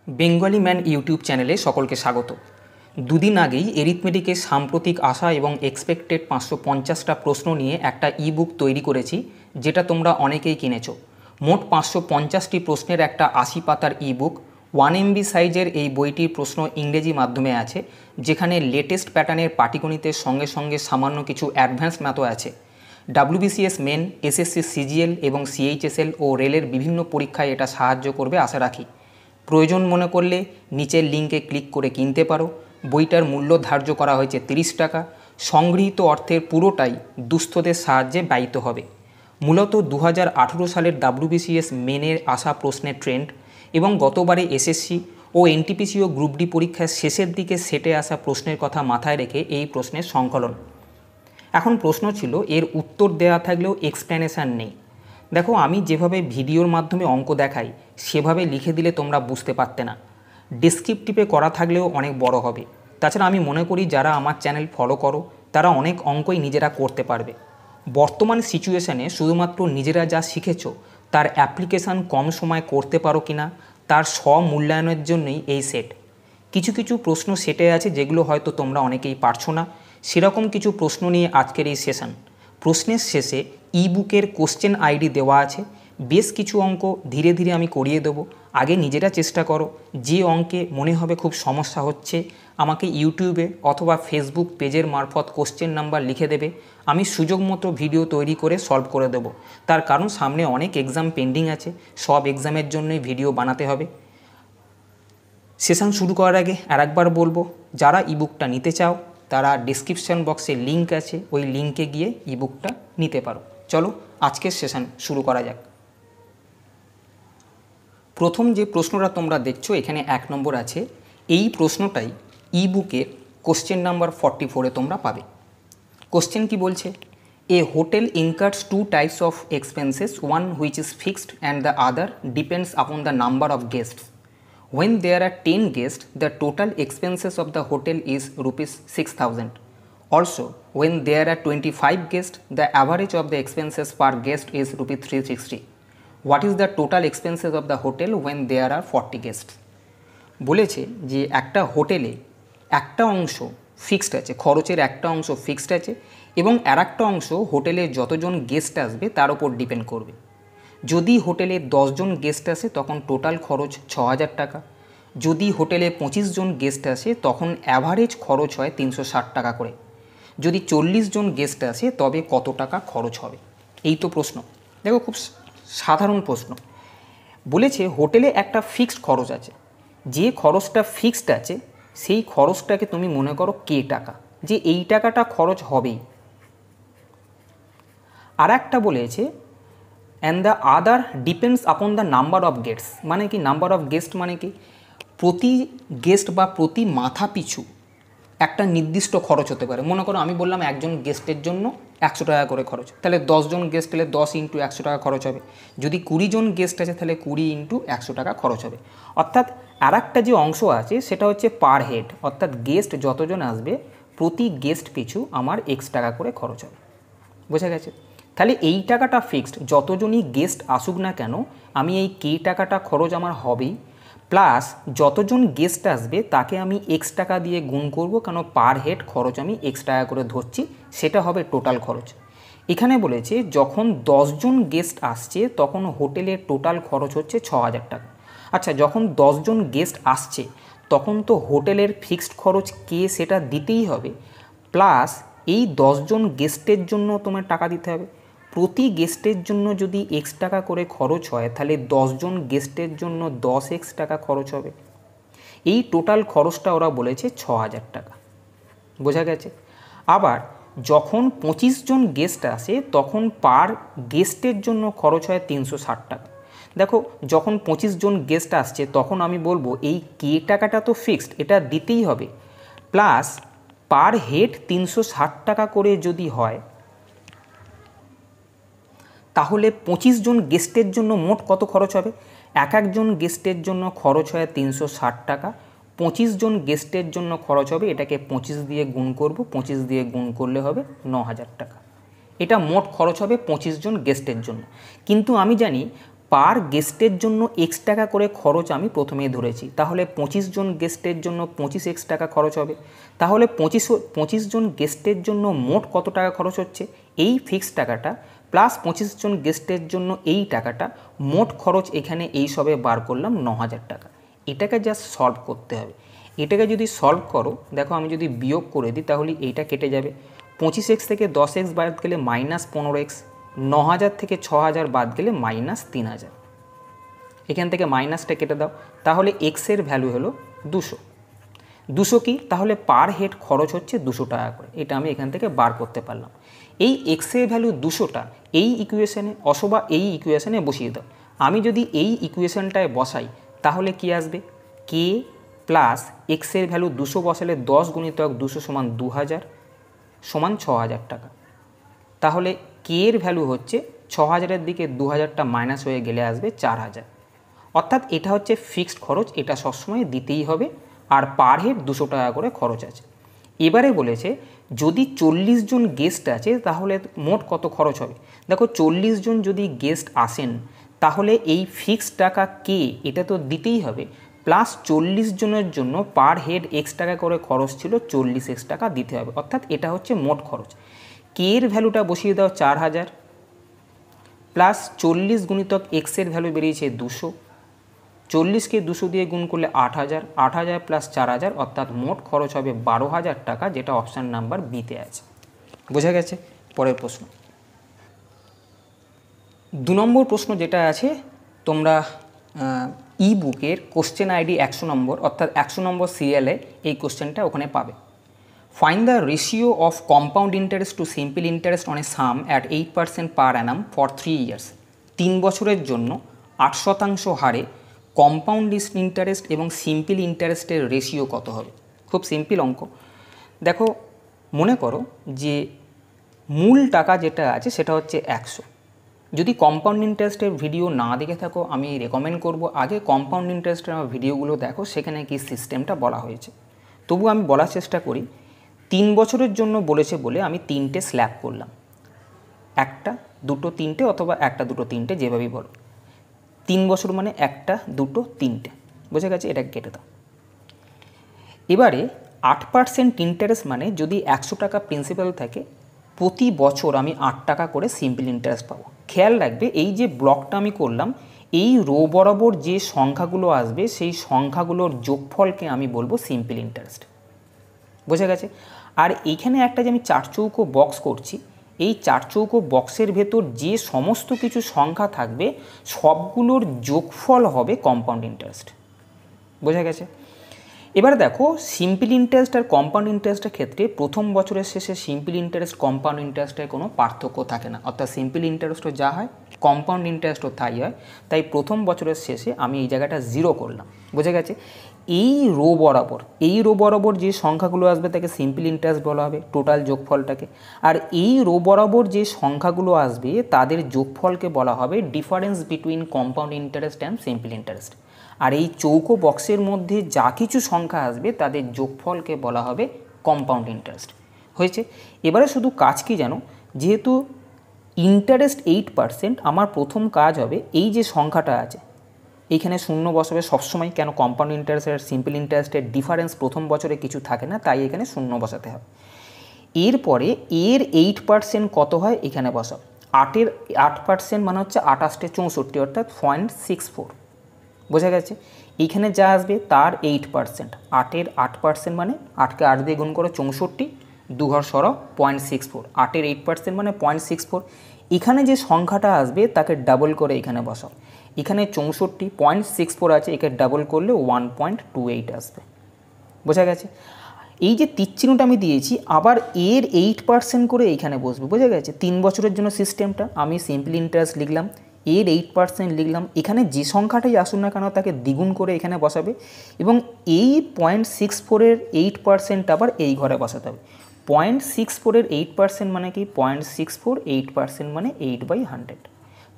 Bengali man YouTube চ্যানেলে সকলকে স্বাগত। দুদিন আগেই এরিথমেটিকের সাম্প্রতিক আশা এবং এক্সপেক্টেড 550টা প্রশ্ন নিয়ে একটা ইবুক তৈরি করেছি, যেটা তোমরা অনেকেই কিনেছো। মোট 550টি প্রশ্নের একটা 80 পাতার ইবুক। 1 MB সাইজের এই বইটির প্রশ্ন ইংরেজি মাধ্যমে আছে, যেখানে লেটেস্ট প্যাটার্নের পাটিগণিতের সঙ্গে সঙ্গে সামান্য কিছু অ্যাডভান্স ম্যাথও আছে। WBCS মেন, SSC CGL এবং CHSL ও রেলের বিভিন্ন পরীক্ষায় এটা সাহায্য করবে আশা রাখি। প্রয়োজন মনে করলে নিচের লিঙ্কে ক্লিক করে কিনতে পারো। বইটার মূল্য ধার্য করা হয়েছে 30 টাকা। সংগৃহীত অর্থের পুরোটাই দুস্থদের সাহায্যে ব্যয়িত হবে। মূলত 2018 সালের WBCS মেনের আসা প্রশ্নের ট্রেন্ড এবং গতবারে SSC ও NTPC ও গ্রুপ ডি পরীক্ষার শেষের দিকে সেটে আসা প্রশ্নের কথা মাথায় রেখে এই প্রশ্নের সংকলন। এখন প্রশ্ন ছিল, এর উত্তর দেওয়া থাকলেও এক্সপ্লেনেশান নেই। দেখো, আমি যেভাবে ভিডিওর মাধ্যমে অঙ্ক দেখাই সেভাবে লিখে দিলে তোমরা বুঝতে পারতে না। ডেসক্রিপটিভে করা থাকলেও অনেক বড় হবে। তাছাড়া আমি মনে করি যারা আমার চ্যানেল ফলো করো তারা অনেক অঙ্কই নিজেরা করতে পারবে। বর্তমান সিচুয়েশানে শুধুমাত্র নিজেরা যা শিখেছো তার অ্যাপ্লিকেশান কম সময় করতে পারো কিনা তার স্বমূল্যায়নের জন্যই এই সেট। কিছু কিছু প্রশ্ন সেটে আছে যেগুলো হয়তো তোমরা অনেকেই পারছো না, সেরকম কিছু প্রশ্ন নিয়ে আজকের এই সেশন। প্রশ্নের শেষে ইবুকের কোশ্চেন আইডি দেওয়া আছে। বেশ কিছু অঙ্ক ধীরে ধীরে আমি করিয়ে দেবো। আগে নিজেরা চেষ্টা করো। যে অঙ্কে মনে হবে খুব সমস্যা হচ্ছে আমাকে ইউটিউবে অথবা ফেসবুক পেজের মারফত কোশ্চেন নাম্বার লিখে দেবে। আমি সুযোগ মতো ভিডিও তৈরি করে সলভ করে দেবো। তার কারণ সামনে অনেক এক্সাম পেন্ডিং আছে, সব এক্সামের জন্যই ভিডিও বানাতে হবে। সেশন শুরু করার আগে আরেকবার বলবো, যারা ইবুকটা নিতে চাও তারা ডিসক্রিপশান বক্সে লিঙ্ক আছে, ওই লিঙ্কে গিয়ে ইবুকটা নিতে পারো। চলো আজকের সেশন শুরু করা যাক। প্রথম যে প্রশ্নটা তোমরা দেখছো এখানে 1 নম্বর আছে। এই প্রশ্নটাই ইবুকের কোশ্চেন নাম্বার 44-এ তোমরা পাবে। কোশ্চেন কি বলছে? এ hotel incurs 2 types of expenses, one which is fixed and the other depends upon the number of guests. When there are 10 guests, the total expenses of the hotel is rupees 6,000. Also, when there are 25 guests, the average of the expenses per guest is rupees 360. What is the total expenses of the hotel when there are 40 guests? বলেছে যে একটা হোটেলে একটা অংশ fixed আছে, খরচের একটা অংশ ফিক্সড আছে এবং আর একটা অংশ হোটেলে যতজন গেস্ট আসবে তার উপর ডিপেন্ড করবে। যদি হোটেলে 10 জন গেস্ট আসে তখন টোটাল খরচ 6,000 টাকা। যদি হোটেলে 25 জন গেস্ট আসে তখন অ্যাভারেজ খরচ হয় 360 টাকা করে। যদি 40 জন গেস্ট আসে তবে কত টাকা খরচ হবে? এই তো প্রশ্ন। দেখো, খুব সাধারণ প্রশ্ন। বলেছে হোটেলে একটা ফিক্সড খরচ আছে, যে খরচটা ফিক্সড আছে সেই খরচটাকে তুমি মনে করো কে টাকা, যে এই টাকাটা খরচ হবেই। আর একটা বলেছে and the other depends upon the number of guests. মানে কি নাম্বার অফ গেস্ট মানে কি? প্রতি গেস্ট বা প্রতি মাথা পিছু একটা নির্দিষ্ট খরচ হতে পারে। মনে করো আমি বললাম একজন গেস্টের জন্য 100 টাকা করে খরচ, তাহলে 10 জন গেস্ট হলে 10 × 100 টাকা খরচ হবে। যদি 20 জন গেস্ট আছে তাহলে 20 × 100 টাকা খরচ হবে। অর্থাৎ আর একটা যে অংশ আছে সেটা হচ্ছে পার হেড, অর্থাৎ গেস্ট যতজন আসবে প্রতি গেস্ট পিছু আমার X টাকা করে খরচ হবে। বোঝা গেছে? তাহলে এই টাকাটা ফিক্সড, যতজনই গেস্ট আসুক না কেন আমি এই কে টাকাটা খরচ আমার হবেই, প্লাস যতজন গেস্ট আসবে তাকে আমি X টাকা দিয়ে গুণ করব, কারণ পার হেড খরচ আমি X টাকা করে ধরছি, সেটা হবে টোটাল খরচ। এখানে বলেছে যখন 10 জন গেস্ট আসছে তখন হোটেলের টোটাল খরচ হচ্ছে 6,000 টাকা। আচ্ছা, যখন 10 জন গেস্ট আসছে তখন তো হোটেলের ফিক্সড খরচ কে সেটা দিতেই হবে, প্লাস এই 10 জন গেস্টের জন্য তোমার টাকা দিতে হবে। প্রতি গেস্টের জন্য যদি X টাকা করে খরচ হয় তাহলে 10 জন গেস্টের জন্য 10X টাকা খরচ হবে। এই টোটাল খরচটা ওরা বলেছে 6,000 টাকা। বোঝা গেছে? আবার যখন 25 জন গেস্ট আসে তখন পার গেস্টের জন্য খরচ হয় 360 টাকা। দেখো, যখন 25 জন গেস্ট আসছে তখন আমি বলবো এই কে টাকাটা তো ফিক্সড, এটা দিতেই হবে, প্লাস পার হেড 360 টাকা করে যদি হয় তাহলে 25 জন গেস্টের জন্য মোট কত খরচ হবে? এক একজন গেস্টের জন্য খরচ হয় 360 টাকা। 25 জন গেস্টের জন্য খরচ হবে, এটাকে 25 দিয়ে গুণ করব, 25 দিয়ে গুণ করলে হবে 9,000 টাকা। এটা মোট খরচ হবে 25 জন গেস্টের জন্য। কিন্তু আমি জানি পার গেস্টের জন্য এক্স টাকা করে খরচ আমি প্রথমেই ধরেছি, তাহলে 25 জন গেস্টের জন্য 25x টাকা খরচ হবে। তাহলে 25 জন গেস্টের জন্য মোট কত টাকা খরচ হচ্ছে, এই ফিক্স টাকাটা প্লাস 25 জন গেস্টের জন্য এই টাকাটা, মোট খরচ এখানে এই সবে বার করলাম 9000 টাকা। এটাকে জাস্ট সলভ করতে হবে। এটাকে যদি সলভ করো, দেখো আমি যদি বিয়োগ করে দিই তাহলে এইটা কেটে যাবে। 25x থেকে 10x বাদ গেলে -15x, 9000 থেকে 6000 বাদ গেলে -3000। এখান থেকে মাইনাসটা কেটে দাও, তাহলে এক্সের ভ্যালু হলো 200 কি, তাহলে পার হেড খরচ হচ্ছে 200 টাকা করে। এটা আমি এখান থেকে বার করতে পারলাম। এই এক্সের ভ্যালু 200টা এই ইকুয়েশনে অথবা এই ইকুয়েশনে বসিয়ে দাও। আমি যদি এই ইকুয়েশনটায় বসাই তাহলে কি আসবে, কে প্লাস এক্সের ভ্যালু 200 বসালে 10 গুণিতক 200 সমান 2000 সমান 6000 টাকা। তাহলে কে এর ভ্যালু হচ্ছে 6000-এর দিকে 2000টা মাইনাস হয়ে গেলে আসবে 4000। অর্থাৎ এটা হচ্ছে ফিক্সড খরচ, এটা সবসময় দিতেই হবে, আর পার হেড 200 টাকা করে খরচ আছে। এবারে বলেছে যদি 40 জন গেস্ট আছে তাহলে মোট কত খরচ হবে। দেখো 40 জন যদি গেস্ট আসেন তাহলে এই ফিক্সড টাকা কে এটা তো দিতেই হবে, প্লাস 40 জনের জন্য পার হেড এক্স টাকা করে খরচ ছিল, 40x টাকা দিতে হবে। অর্থাৎ এটা হচ্ছে মোট খরচ। কে এর ভ্যালুটা বসিয়ে দাও 4000 প্লাস 40 গুণিতক এক্সের ভ্যালু বেরিয়েছে 200, 40কে 200 দিয়ে গুণ করলে 8000, 8000 প্লাস 4000 অর্থাৎ মোট খরচ হবে 12000 টাকা, যেটা অপশান নাম্বার বিতে আছে। বোঝা গেছে? পরের প্রশ্ন 2 নম্বর প্রশ্ন যেটা আছে, তোমরা ই বুকের কোশ্চেন আইডি 100 নম্বর অর্থাৎ 100 নম্বর সিরিয়ালে এই কোশ্চেনটা ওখানে পাবে। Find the ratio of compound interest to simple interest on a some at 8% per Anam for 3 years. 3 বছরের জন্য 8% হারে কম্পাউন্ড ইন্টারেস্ট এবং সিম্পল ইন্টারেস্টের রেশিও কত হবে। খুব সিম্পল অঙ্ক। দেখো মনে করো যে মূল টাকা যেটা আছে সেটা হচ্ছে 100। যদি কম্পাউন্ড ইন্টারেস্টের ভিডিও না দেখে থাকো আমি রেকমেন্ড করব আগে কম্পাউন্ড ইন্টারেস্টের আমার ভিডিওগুলো দেখো, সেখানে কি সিস্টেমটা বলা হয়েছে। তবু আমি বলার চেষ্টা করি। 3 বছরের জন্য বলেছে বলে আমি 3টে স্ল্যাব করলাম, 1টা 2টো 3টে অথবা 1টা 2টো 3টে যেভাবেই বলো। 3 বছর মানে 1টা 2টো 3টে, বোঝা গেছে? এটা কেটে দাও। এবারে 8% ইন্টারেস্ট মানে যদি 100 টাকা প্রিন্সিপাল থাকে প্রতি বছর আমি 8 টাকা করে সিম্পল ইন্টারেস্ট পাবো। খেয়াল রাখবে এই যে ব্লকটা আমি করলাম, এই রো বরাবর যে সংখ্যাগুলো আসবে সেই সংখ্যাগুলোর যোগফলকে আমি বলবো সিম্পল ইন্টারেস্ট। বোঝা গেছে? আর এইখানে একটা যে আমি 4 চৌকো বক্স করছি, এই 4 চৌকো বক্সের ভেতর যে সমস্ত কিছু সংখ্যা থাকবে সবগুলোর যোগফল হবে কম্পাউন্ড ইন্টারেস্ট। বোঝা গেছে? এবার দেখো সিম্পল ইন্টারেস্ট আর কম্পাউন্ড ইন্টারেস্টের ক্ষেত্রে প্রথম বছরের শেষে সিম্পল ইন্টারেস্ট কম্পাউন্ড ইন্টারেস্টের কোনো পার্থক্য থাকে না, অর্থাৎ সিম্পল ইন্টারেস্টও যা হয় কম্পাউন্ড ইন্টারেস্টও তাই হয়। তাই প্রথম বছরের শেষে আমি এই জায়গাটা 0 করলাম। বোঝা গেছে? এই রো বরাবর যে সংখ্যাগুলো আসবে তাকে সিম্পল ইন্টারেস্ট বলা হবে, টোটাল যোগফলটাকে। আর এই রো বরাবর যে সংখ্যাগুলো আসবে তাদের যোগফলকে বলা হবে difference between compound interest and simple interest. আর এই চৌকো বক্সের মধ্যে যা কিছু সংখ্যা আসবে তাদের যোগফলকে বলা হবে কম্পাউন্ড ইন্টারেস্ট। হয়েছে? এবারে শুধু কাজ কি জানো, যেহেতু ইন্টারেস্ট 8%, আমার প্রথম কাজ হবে এই যে সংখ্যাটা আছে এইখানে 0 বসাবে সবসময়। কেন? কম্পাউন্ড ইন্টারেস্ট আর সিম্পল ইন্টারেস্টের ডিফারেন্স প্রথম বছরে কিছু থাকে না, তাই এখানে 0 বসাতে হবে। এরপরে এর 8% কত হয় এখানে বসাও। 8% মানে হচ্ছে 28 64 অর্থাৎ 0.64। বোঝা গেছে? এইখানে যা আসবে তার 8%, 8-এর 8% মানে 8কে 8 দিয়ে গুণ করো 64, 2 ঘর সরাও 0.64, 8-এর 8% মানে 0.64। এখানে যে সংখ্যাটা আসবে তাকে ডাবল করে এখানে বসাও। এখানে 64 0.64 আছে, একে ডাবল করলে 1.28 আসবে। বোঝা গেছে? এই যে তীরচিহ্নটা আমি দিয়েছি আবার এর 8% করে এইখানে বসবে। বোঝা গেছে? 3 বছরের জন্য সিস্টেমটা আমি সিম্পল ইন্টারেস্ট লিখলাম, এর 8% লিখলাম, এখানে যে সংখ্যাটাই আসুন না কেন তাকে দ্বিগুণ করে এখানে বসাবে এবং এই 0.64-এর 8% আবার এই ঘরে বসাতে হবে। 0.64-এর 8% মানে কি? 0.64 8% মানে 8/100।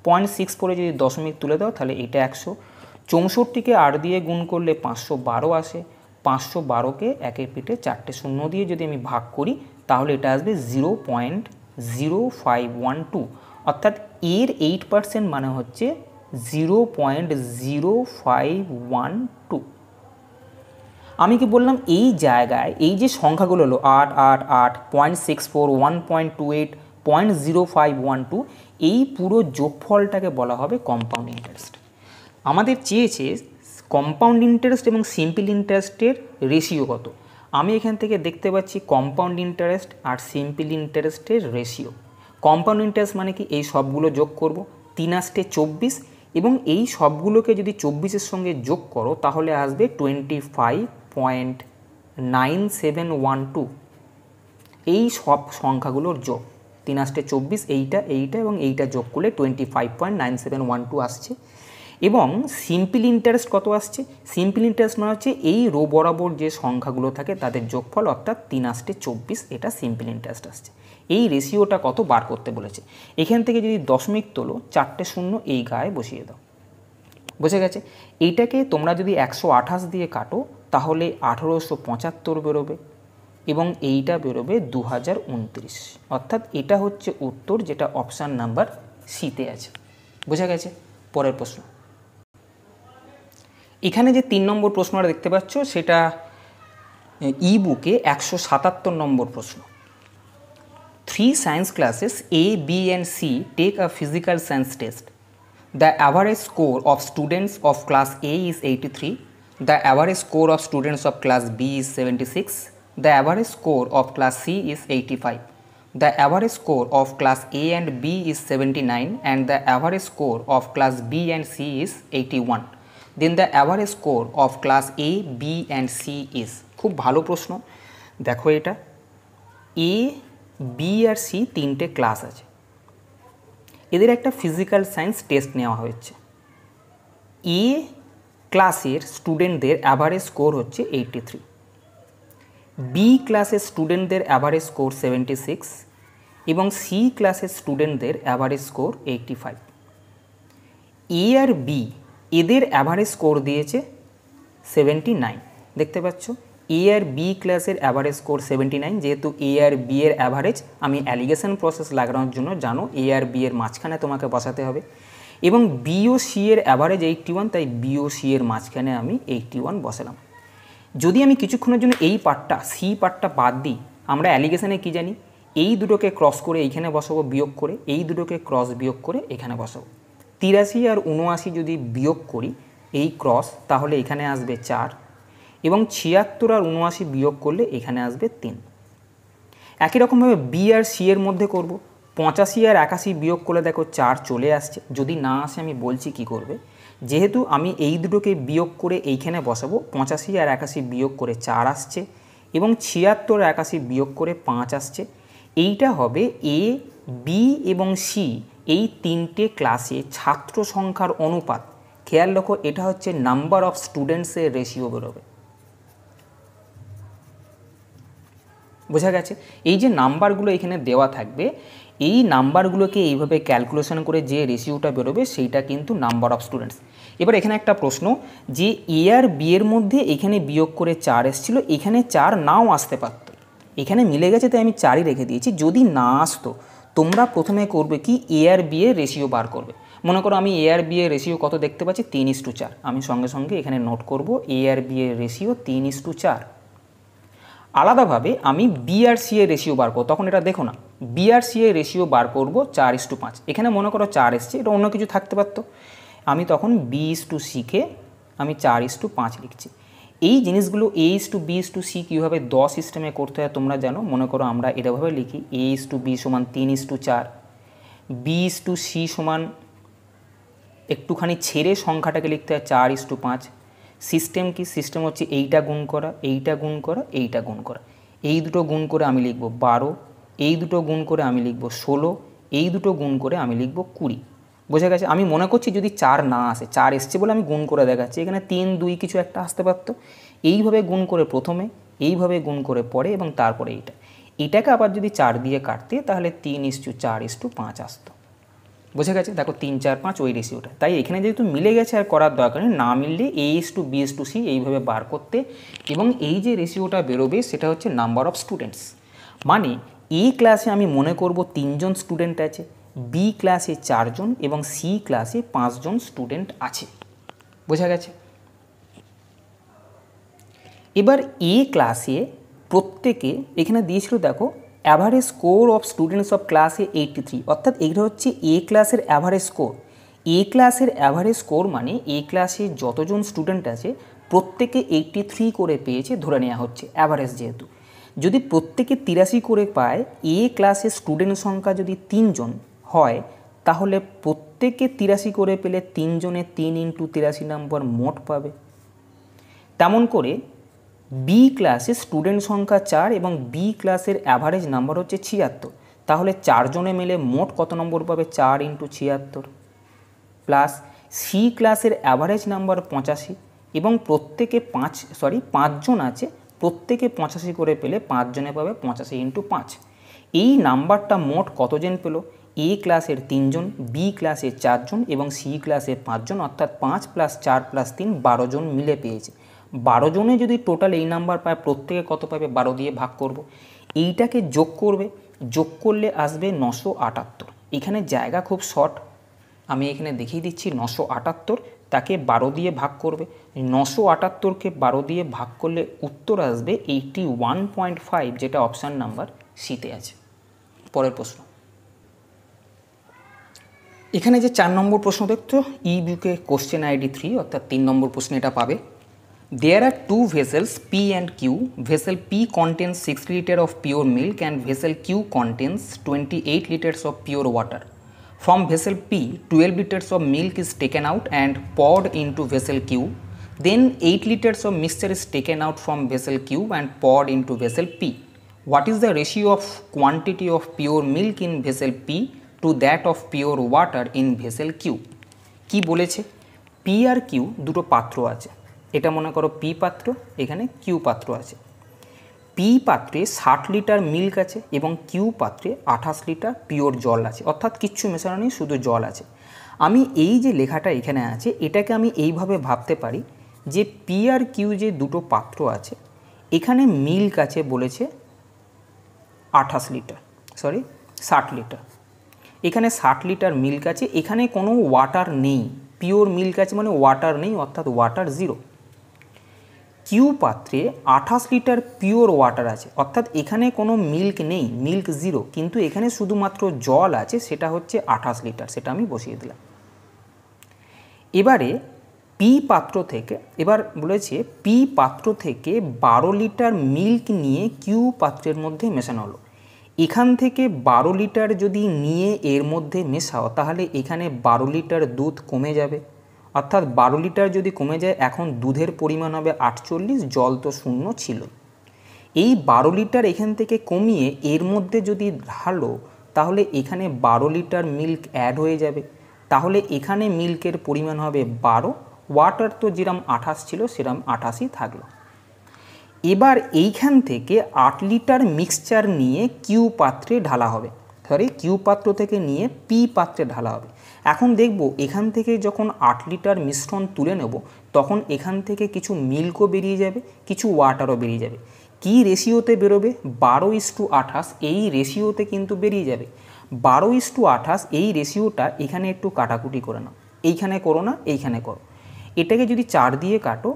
0.64-এ যদি দশমিক তুলে দাও তাহলে এটা 100। 64কে 8 দিয়ে গুণ করলে 512 আসে। 512কে একের পিঠে 4টে শূন্য দিয়ে যদি আমি ভাগ করি তাহলে এটা আসবে 0.0512। অর্থাৎ এর 8% মানে হচ্ছে 0.0512। আমি কি বললাম, এই জায়গায় এই যে সংখ্যাগুলো হলো 8 8 8, 0.64, 1.28, 0.0512, এই পুরো যোগফলটাকে বলা হবে কম্পাউন্ড ইন্টারেস্ট। আমাদের চেয়েছে কম্পাউন্ড ইন্টারেস্ট এবং সিম্পল ইন্টারেস্টের রেশিও কত। আমি এখান থেকে দেখতে পাচ্ছি কম্পাউন্ড ইন্টারেস্ট আর সিম্পল ইন্টারেস্টের রেশিও। কম্পাউন্ড ইন্টারেস্ট মানে কি, এই সবগুলো যোগ করব, 3 আসতে 24, এবং এই সবগুলোকে যদি 24-এর সঙ্গে যোগ করো তাহলে আসবে 25.9712। এই সব সংখ্যাগুলোর যোগ 3 আসতে 24, এইটা এবং এইটা যোগ করলে 25.9712 আসছে। এবং সিম্পল ইন্টারেস্ট কত আসছে? সিম্পল ইন্টারেস্ট মানে হচ্ছে এই রো বরাবর যে সংখ্যাগুলো থাকে তাদের যোগফল, অর্থাৎ 3 আসতে 24, এটা সিম্পল ইন্টারেস্ট আসছে। এই রেশিওটা কত বার করতে বলেছে। এখান থেকে যদি দশমিক তোলো, 4টে শূন্য এই গায়ে বসিয়ে দাও, বুঝে গেছে। এইটাকে তোমরা যদি 128 দিয়ে কাটো তাহলে 1875 বেরোবে, এবং এইটা বেরোবে 2029, অর্থাৎ এটা হচ্ছে উত্তর, যেটা অপশান নাম্বার সিতে আছে। বোঝা গেছে। পরের প্রশ্ন, এখানে যে 3 নম্বর প্রশ্নটা দেখতে পাচ্ছ সেটা ই বুকে 177 নম্বর প্রশ্ন। 3 science classes A, B and C take a physical science test. The average score of students of class A is 83. The average score of students of class B is 76. The average score of class C is 85. The average score of class A and B is 79, and the average score of class B and C is 81. Then the average score of class A, B and C is। খুব ভালো প্রশ্ন। দেখো, এটা A, B R C 3টে class আছে, এদের একটা physical science test নেওয়া হয়েছে। এ ক্লাসের স্টুডেন্টদের অ্যাভারেজ স্কোর হচ্ছে 83, বি ক্লাসের স্টুডেন্টদের অ্যাভারেজ স্কোর 76, এবং সি ক্লাসের স্টুডেন্টদের অ্যাভারেজ স্কোর 85। এ আর বি এদের অ্যাভারেজ স্কোর দিয়েছে 79, দেখতে পাচ্ছ। এ আর বি ক্লাসের অ্যাভারেজ স্কোর 79, যেহেতু এ আর বি এর অ্যাভারেজ আমি অ্যালিগেশন প্রসেস লাগানোর জন্য জানো এ আর বি এর মাঝখানে তোমাকে বসাতে হবে, এবং বি ও সি এর অ্যাভারেজ 81, তাই বি ও সি এর মাঝখানে আমি 81 বসালাম। যদি আমি কিছুক্ষণের জন্য এই পার্টটা সি পার্টটা বাদ দিই, আমরা অ্যালিগেশনে কী জানি, এই দুটোকে ক্রস করে এইখানে বসাবো বিয়োগ করে, এই দুটোকে ক্রস বিয়োগ করে এখানে বসাবো। 83 আর 79 যদি বিয়োগ করি এই ক্রস, তাহলে এখানে আসবে 4, এবং 76 আর 79 বিয়োগ করলে এখানে আসবে 3। একই রকমভাবে বি আর সি এর মধ্যে করব, 85 আর 81 বিয়োগ করলে দেখো 4 চলে আসছে। যদি না আসে আমি বলছি কি করবে, যেহেতু আমি এই দুটোকে বিয়োগ করে এইখানে বসাবো, 85 আর 81 বিয়োগ করে 4 আসছে, এবং 76 আর 81 বিয়োগ করে 5 আসছে। এইটা হবে এ, বি এবং সি এই 3টে ক্লাসে ছাত্র সংখ্যার অনুপাত। খেয়াল রাখো, এটা হচ্ছে নাম্বার অফ স্টুডেন্টসের রেশিও বেরোবে। বোঝা গেছে। এই যে নাম্বারগুলো এখানে দেওয়া থাকবে, এই নাম্বারগুলোকে এইভাবে ক্যালকুলেশন করে যে রেশিওটা বেরোবে সেইটা কিন্তু নাম্বার অফ স্টুডেন্টস। এবার এখানে একটা প্রশ্ন, যে এ আর বি এর মধ্যে এখানে বিয়োগ করে 4 এসেছিলো, এখানে 4 নাও আসতে পারতো, এখানে মিলে গেছে তাই আমি 4ই রেখে দিয়েছি। যদি না আসতো তোমরা প্রথমে করবে কি, এ আর বি এর রেশিও বার করবে। মনে করো আমি এ আর বি এর রেশিও কত দেখতে পাচ্ছি, 3:4। আমি সঙ্গে সঙ্গে এখানে নোট করব এ আর বি এর রেশিও 3:4। আলাদাভাবে আমি বি আর সি এর রেশিও বার করব, তখন এটা দেখো না, বি আর সি এর রেশিও বার করব 4:5। এখানে মনে করো 4 এসছে, এটা অন্য কিছু থাকতে পারতো, আমি তখন বি/সিকে আমি 4:5 লিখছি। এই জিনিসগুলো A/B/C কীভাবে 10 সিস্টেমে করতে হয় তোমরা জানো। মনে করো আমরা এটাভাবে লিখি, A/B সমান 3:4, B/C সমান একটুখানি ছেড়ে সংখ্যাটাকে লিখতে হয় 4:5। সিস্টেম কি, সিস্টেম হচ্ছে এইটা গুণ করা, এইটা গুণ করা, এইটা গুণ করা। এই দুটো গুণ করে আমি লিখব 12, এই দুটো গুণ করে আমি লিখব 16, এই দুটো গুণ করে আমি লিখব 20। বোঝা গেছে। আমি মনে করছি যদি 4 না আসে, 4 এসছে বলে আমি গুণ করে দেখাচ্ছি, এখানে 3, 2 কিছু একটা আসতে পারতো। এইভাবে গুণ করে প্রথমে, এইভাবে গুণ করে পরে, এবং তারপরে এটাকে আবার যদি 4 দিয়ে কাটতে তাহলে 3:4:5 আসতো। বোঝা গেছে। দেখো 3, 4, 5 ওই রেশিওটা। তাই এখানে যেহেতু মিলে গেছে আর করার দরকার নেই, না মিললে A/B/C এইভাবে বার করতে, এবং এই যে রেশিওটা বেরোবে সেটা হচ্ছে নাম্বার অফ স্টুডেন্টস। মানে এই ক্লাসে আমি মনে করব 3 জন স্টুডেন্ট আছে, বি ক্লাসে 4 জন এবং সি ক্লাসে 5 জন স্টুডেন্ট আছে। বোঝা গেছে? এবার এ ক্লাসে প্রত্যেকে এখানে দিয়েছিল দেখো average score of students of ক্লাসে 83, অর্থাৎ এগুলো হচ্ছে এ ক্লাসের অ্যাভারেজ স্কোর। এ ক্লাসের অ্যাভারেজ স্কোর মানে এ ক্লাসে যতজন স্টুডেন্ট আছে প্রত্যেকে 83 করে পেয়েছে ধরে নেওয়া হচ্ছে, অ্যাভারেজ যেহেতু। যদি প্রত্যেকে 83 করে পায়, এ ক্লাসের স্টুডেন্ট সংখ্যা যদি 3 জন হয়, তাহলে প্রত্যেকে 83 করে পেলে 3 জনে 3 × 83 নম্বর মোট পাবে। তেমন করে বি ক্লাসে স্টুডেন্ট সংখ্যা 4 এবং বি ক্লাসের অ্যাভারেজ নাম্বার হচ্ছে 76, তাহলে 4 জনে মিলে মোট কত নম্বর পাবে? 4 × 76 প্লাস সি ক্লাসের অ্যাভারেজ নাম্বার 85 এবং প্রত্যেকে 5 জন আছে, প্রত্যেকে 85 করে পেলে 5 জনে পাবে 85 × 5। এই নাম্বারটা মোট কতজন পেল? এ ক্লাসের 3 জন, বি ক্লাসের 4 জন এবং সি ক্লাসের 5 জন, অর্থাৎ 5 + 4 + 3 12 জন মিলে পেয়েছে। 12 জনে যদি টোটাল এই নাম্বার পায়, প্রত্যেকে কত পাবে? 12 দিয়ে ভাগ করব। এইটাকে যোগ করবে, যোগ করলে আসবে 978। এখানে জায়গা খুব শর্ট, আমি এখানে দেখিয়ে দিচ্ছি 978, তাকে 12 দিয়ে ভাগ করবে। 978কে 12 দিয়ে ভাগ করলে উত্তর আসবে 81.5, যেটা অপশান নাম্বার সিতে আছে। পরের প্রশ্ন, এখানে যে 4 নম্বর প্রশ্ন দেখছো, ই বুকে কোশ্চেন আইডি 3, অর্থাৎ 3 নম্বর প্রশ্ন এটা পাবে। There are 2 vessels P and Q. Vessel P contains 60 liters of pure milk and vessel Q contains 28 liters of pure water. From vessel P, 12 liters of milk is taken out and poured into vessel Q. Then 8 liters of mixture is taken out from vessel Q and poured into vessel P. What is the ratio of quantity of pure milk in vessel P to that of pure water in vessel Q? কি বলেছে? P আর Q দুটো পাত্র আছে, এটা মনে করো P পাত্র, এখানে কিউ পাত্র আছে। পি পাত্রে 60 লিটার মিল্ক আছে এবং কিউ পাত্রে 28 লিটার পিওর জল আছে, অর্থাৎ কিচ্ছু মেশানো নেই, শুধু জল আছে। আমি এই যে লেখাটা এখানে আছে, এটাকে আমি এইভাবে ভাবতে পারি যে পি আর কিউ যে দুটো পাত্র আছে, এখানে মিল্ক আছে বলেছে 60 লিটার, এখানে 60 লিটার মিল্ক আছে, এখানে কোনো ওয়াটার নেই, পিওর মিল্ক আছে মানে ওয়াটার নেই, অর্থাৎ ওয়াটার 0। কিউ পাত্রে 28 লিটার পিওর ওয়াটার আছে, অর্থাৎ এখানে কোনো মিল্ক নেই, মিল্ক 0, কিন্তু এখানে শুধুমাত্র জল আছে, সেটা হচ্ছে 28 লিটার, সেটা আমি বসিয়ে দিলাম। এবারে পি পাত্র থেকে, এবার বলেছে পি পাত্র থেকে 12 লিটার মিল্ক নিয়ে কিউ পাত্রের মধ্যে মেশানো হলো। এখান থেকে 12 লিটার যদি নিয়ে এর মধ্যে মেশাও, তাহলে এখানে 12 লিটার দুধ কমে যাবে, অর্থাৎ 12 লিটার যদি কমে যায়, এখন দুধের পরিমাণ হবে 48, জল তো 0 ছিল। এই 12 লিটার এখান থেকে কমিয়ে এর মধ্যে যদি ঢালো, তাহলে এখানে 12 লিটার মিল্ক অ্যাড হয়ে যাবে, তাহলে এখানে মিল্কের পরিমাণ হবে 12, ওয়াটার তো যেরকম 28 ছিল সেরকম 28ই থাকলো। এবার এইখান থেকে 8 লিটার মিক্সচার নিয়ে কিউ পাত্রে ঢালা হবে, কিউ পাত্র থেকে নিয়ে পি পাত্রে ঢালা হবে। এখন দেখব এখান থেকে যখন 8 লিটার মিশ্রণ তুলে নেব, তখন এখান থেকে কিছু মিল্কও বেরিয়ে যাবে, কিছু ওয়াটারও বেরিয়ে যাবে। কি রেশিওতে বেরোবে? 12:28, এই রেশিওতে কিন্তু বেরিয়ে যাবে। 12:28 এই রেশিওটা এখানে একটু কাটাকুটি করে নাও, এইখানে করো না, এইখানে করো। এটাকে যদি 4 দিয়ে কাটো,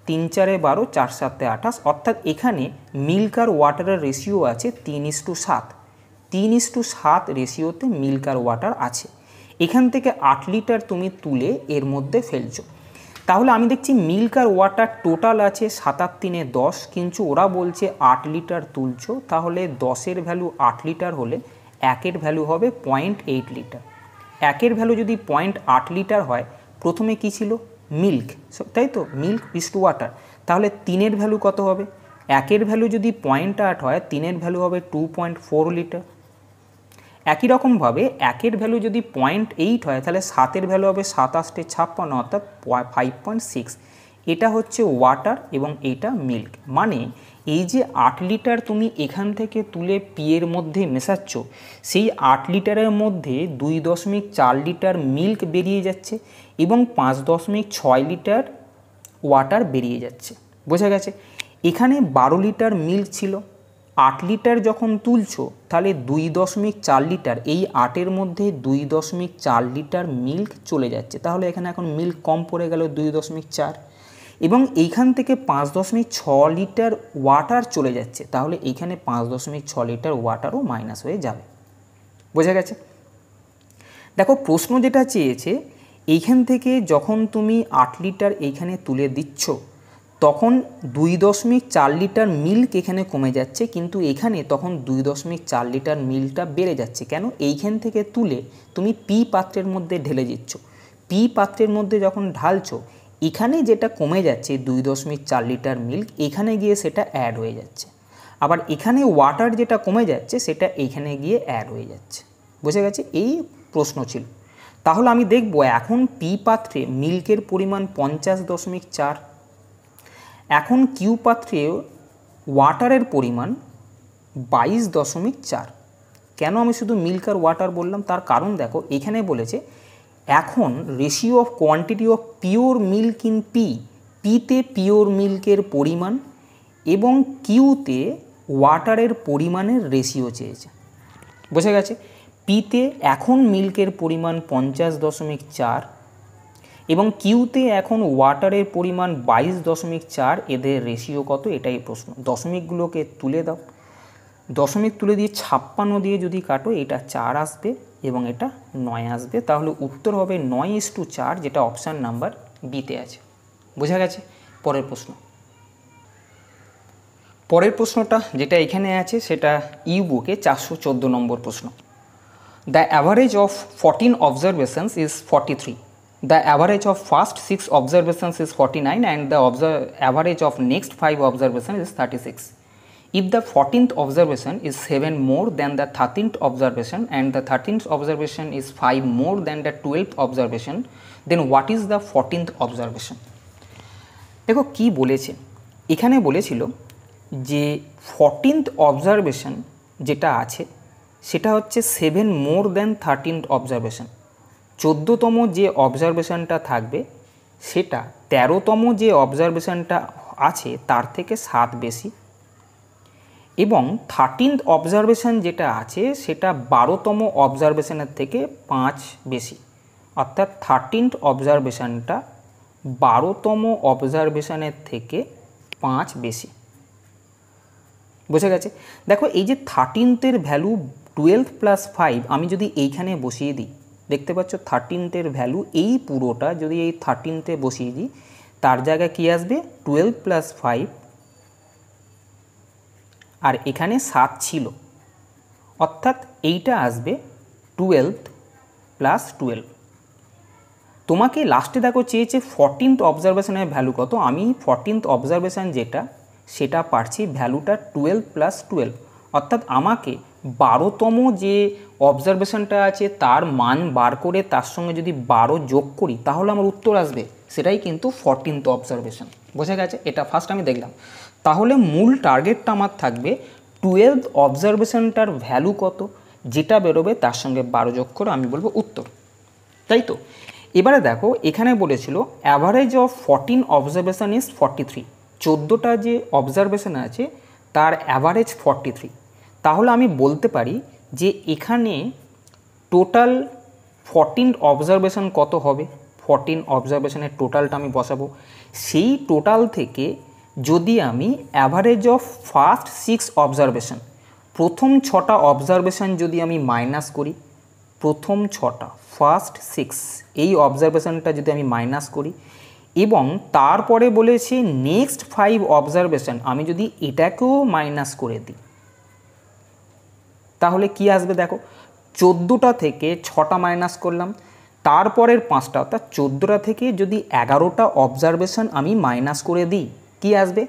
3 × 4 = 12, 4 × 7 = 28, অর্থাৎ এখানে মিল্ক আর ওয়াটারের রেশিও আছে 3:7, 3:7 রেশিওতে মিল্ক আর ওয়াটার আছে। এখান থেকে 8 লিটার তুমি তুলে এর মধ্যে ফেলছো, তাহলে আমি দেখছি মিল্ক আর ওয়াটার টোটাল আছে 7 আর 3 = 10, কিন্তু ওরা বলছে 8 লিটার তুলছো, তাহলে 10-এর ভ্যালু 8 লিটার হলে 1-এর ভ্যালু হবে 0.8 লিটার। 1-এর ভ্যালু যদি 0.8 লিটার হয়, প্রথমে কি ছিল? মিল্ক, তাই তো, মিল্ক = ওয়াটার, তাহলে 3-এর ভ্যালু কত হবে? 1-এর ভ্যালু যদি 0.8 হয়, 3-এর ভ্যালু হবে 2.4 লিটার। একই রকমভাবে 1-এর ভ্যালু যদি 0.8 হয়, তাহলে 7-এর ভ্যালু হবে 7×8 = 56, অর্থাৎ 5.6। এটা হচ্ছে ওয়াটার এবং এটা মিল্ক। মানে এই যে 8 লিটার তুমি এখান থেকে তুলে পিয়ের মধ্যে মেশাচ্ছ, সেই 8 লিটারের মধ্যে 2.4 লিটার মিল্ক বেরিয়ে যাচ্ছে এবং 5.6 লিটার ওয়াটার বেরিয়ে যাচ্ছে। বোঝা গেছে? এখানে 12 লিটার মিল্ক ছিল, 8 লিটার যখন তুলছো তাহলে 2.4 লিটার, এই 8-এর মধ্যে 2.4 লিটার মিল্ক চলে যাচ্ছে, তাহলে এখানে এখন মিল্ক কম পড়ে গেল 2.4, এবং এইখান থেকে 5.6 লিটার ওয়াটার চলে যাচ্ছে, তাহলে এইখানে 5.6 লিটার ওয়াটারও মাইনাস হয়ে যাবে। বোঝা গেছে? দেখো প্রশ্ন যেটা চেয়েছে, এইখান থেকে যখন তুমি 8 লিটার এইখানে তুলে দিচ্ছ তখন 2.4 লিটার মিল্ক এখানে কমে যাচ্ছে, কিন্তু এখানে তখন 2.4 লিটার মিল্কটা বেড়ে যাচ্ছে। কেন? এইখান থেকে তুলে তুমি পি পাত্রের মধ্যে ঢেলে দিচ্ছ, পি পাত্রের মধ্যে যখন ঢালছো এখানে যেটা কমে যাচ্ছে 2.4 লিটার মিল্ক, এখানে গিয়ে সেটা অ্যাড হয়ে যাচ্ছে, আবার এখানে ওয়াটার যেটা কমে যাচ্ছে সেটা এইখানে গিয়ে অ্যাড হয়ে যাচ্ছে। বোঝা গেছে? এই প্রশ্ন ছিল। তাহলে আমি দেখব এখন পি পাত্রে মিল্কের পরিমাণ 50.4, এখন কিউ পাত্রে ওয়াটারের পরিমাণ 22.4। কেন আমি শুধু মিল্ক আর ওয়াটার বললাম? তার কারণ দেখো এখানে বলেছে এখন ratio of quantity of pure milk in পিতে পিওর মিল্কের পরিমাণ এবং কিউতে ওয়াটারের পরিমাণের রেশিও চেয়েছে। বোঝা গেছে? পিতে এখন মিল্কের পরিমাণ 50.4 এবং কিউতে এখন ওয়াটারের পরিমাণ 22.4, এদের রেশিও কত এটাই প্রশ্ন। দশমিকগুলোকে তুলে দাও, দশমিক তুলে দিয়ে 56 দিয়ে যদি কাটো এটা 4 আসবে এবং এটা 9 আসবে, তাহলে উত্তর হবে 9:4, যেটা অপশান নাম্বার বিতে আছে। বোঝা গেছে? পরের প্রশ্ন, পরের প্রশ্নটা যেটা এখানে আছে সেটা ইউ বুকে 414 নম্বর প্রশ্ন। The average of 14 observations is 43. The average of first 6 observations is 49 and the average of next 5 observations is 36. If the 14th observation is 7 more than the 13th observation and the 13th observation is 5 more than the 12th observation, then what is the 14th observation? দেখো কি বলেছে, এখানে বলেছিল যে 14th observation যেটা আছে সেটা হচ্ছে 7 more than 13th observation। 14তম যে অবজারভেশনটা থাকবে সেটা 13তম যে অবজারভেশনটা আছে তার থেকে 7 বেশি, এবং 13th অবজারভেশন যেটা আছে সেটা 12তম অবজারভেশনের থেকে 5 বেশি, অর্থাৎ 13th অবজারভেশনটা 12তম অবজারভেশনের থেকে 5 বেশি। বোঝা গেছে? দেখো এই যে 13th-এর ভ্যালু 12 + 5 আমি যদি এইখানে বসিয়ে দিই, দেখতে পাচ্ছ 13th-এর ভ্যালু এই পুরোটা যদি এই 13th-এ বসিয়ে দিই তার জায়গায় কি আসবে 12 + 5, আর এখানে 7 ছিল, অর্থাৎ এইটা আসবে 12 + 12। তোমাকে লাস্টে দেখো চেয়েছে 14th অবজারভেশনের ভ্যালু কত, আমি 14th অবজারভেশন যেটা সেটা পারছি ভ্যালুটা 12 + 12, অর্থাৎ আমাকে 12তম যে অবজারভেশনটা আছে তার মান বার করে তার সঙ্গে যদি 12 যোগ করি তাহলে আমার উত্তর আসবে, সেটাই কিন্তু 14th অবজারভেশন। বোঝা গেছে? এটা ফার্স্ট আমি দেখলাম। তাহলে মূল টার্গেটটা আমার থাকবে 12th অবজারভেশনটার ভ্যালু কত, যেটা বেরোবে তার সঙ্গে 12 যোগ করে আমি বলবো উত্তর, তাই তো? এবারে দেখো এখানে বলেছিল অ্যাভারেজ অফ 14 অবজারভেশন ইজ 43। 14টা যে অবজারভেশন আছে তার অ্যাভারেজ 43, তাহলে আমি বলতে পারি যে এখানে টোটাল 14 অবজারভেশন কত হবে, 14 অবজারভেশনের টোটালটা আমি বসাবো, সেই টোটাল থেকে যদি আমি অ্যাভারেজ অফ ফার্স্ট 6 অবজারভেশন, প্রথম 6টা অবজারভেশন যদি আমি মাইনাস করি, প্রথম 6টা ফার্স্ট 6 এই অবজারভেশনটা যদি আমি মাইনাস করি, এবং তারপরে বলেছে নেক্সট 5 অবজারভেশন আমি যদি এটাকেও মাইনাস করে দিই তাহলে কি আসবে দেখো, 14টা থেকে 6টা মাইনাস করলাম, তারপরের 5টা অর্থাৎ 14টা থেকে যদি 11টা অবজারভেশন আমি মাইনাস করে দিই কি আসবে,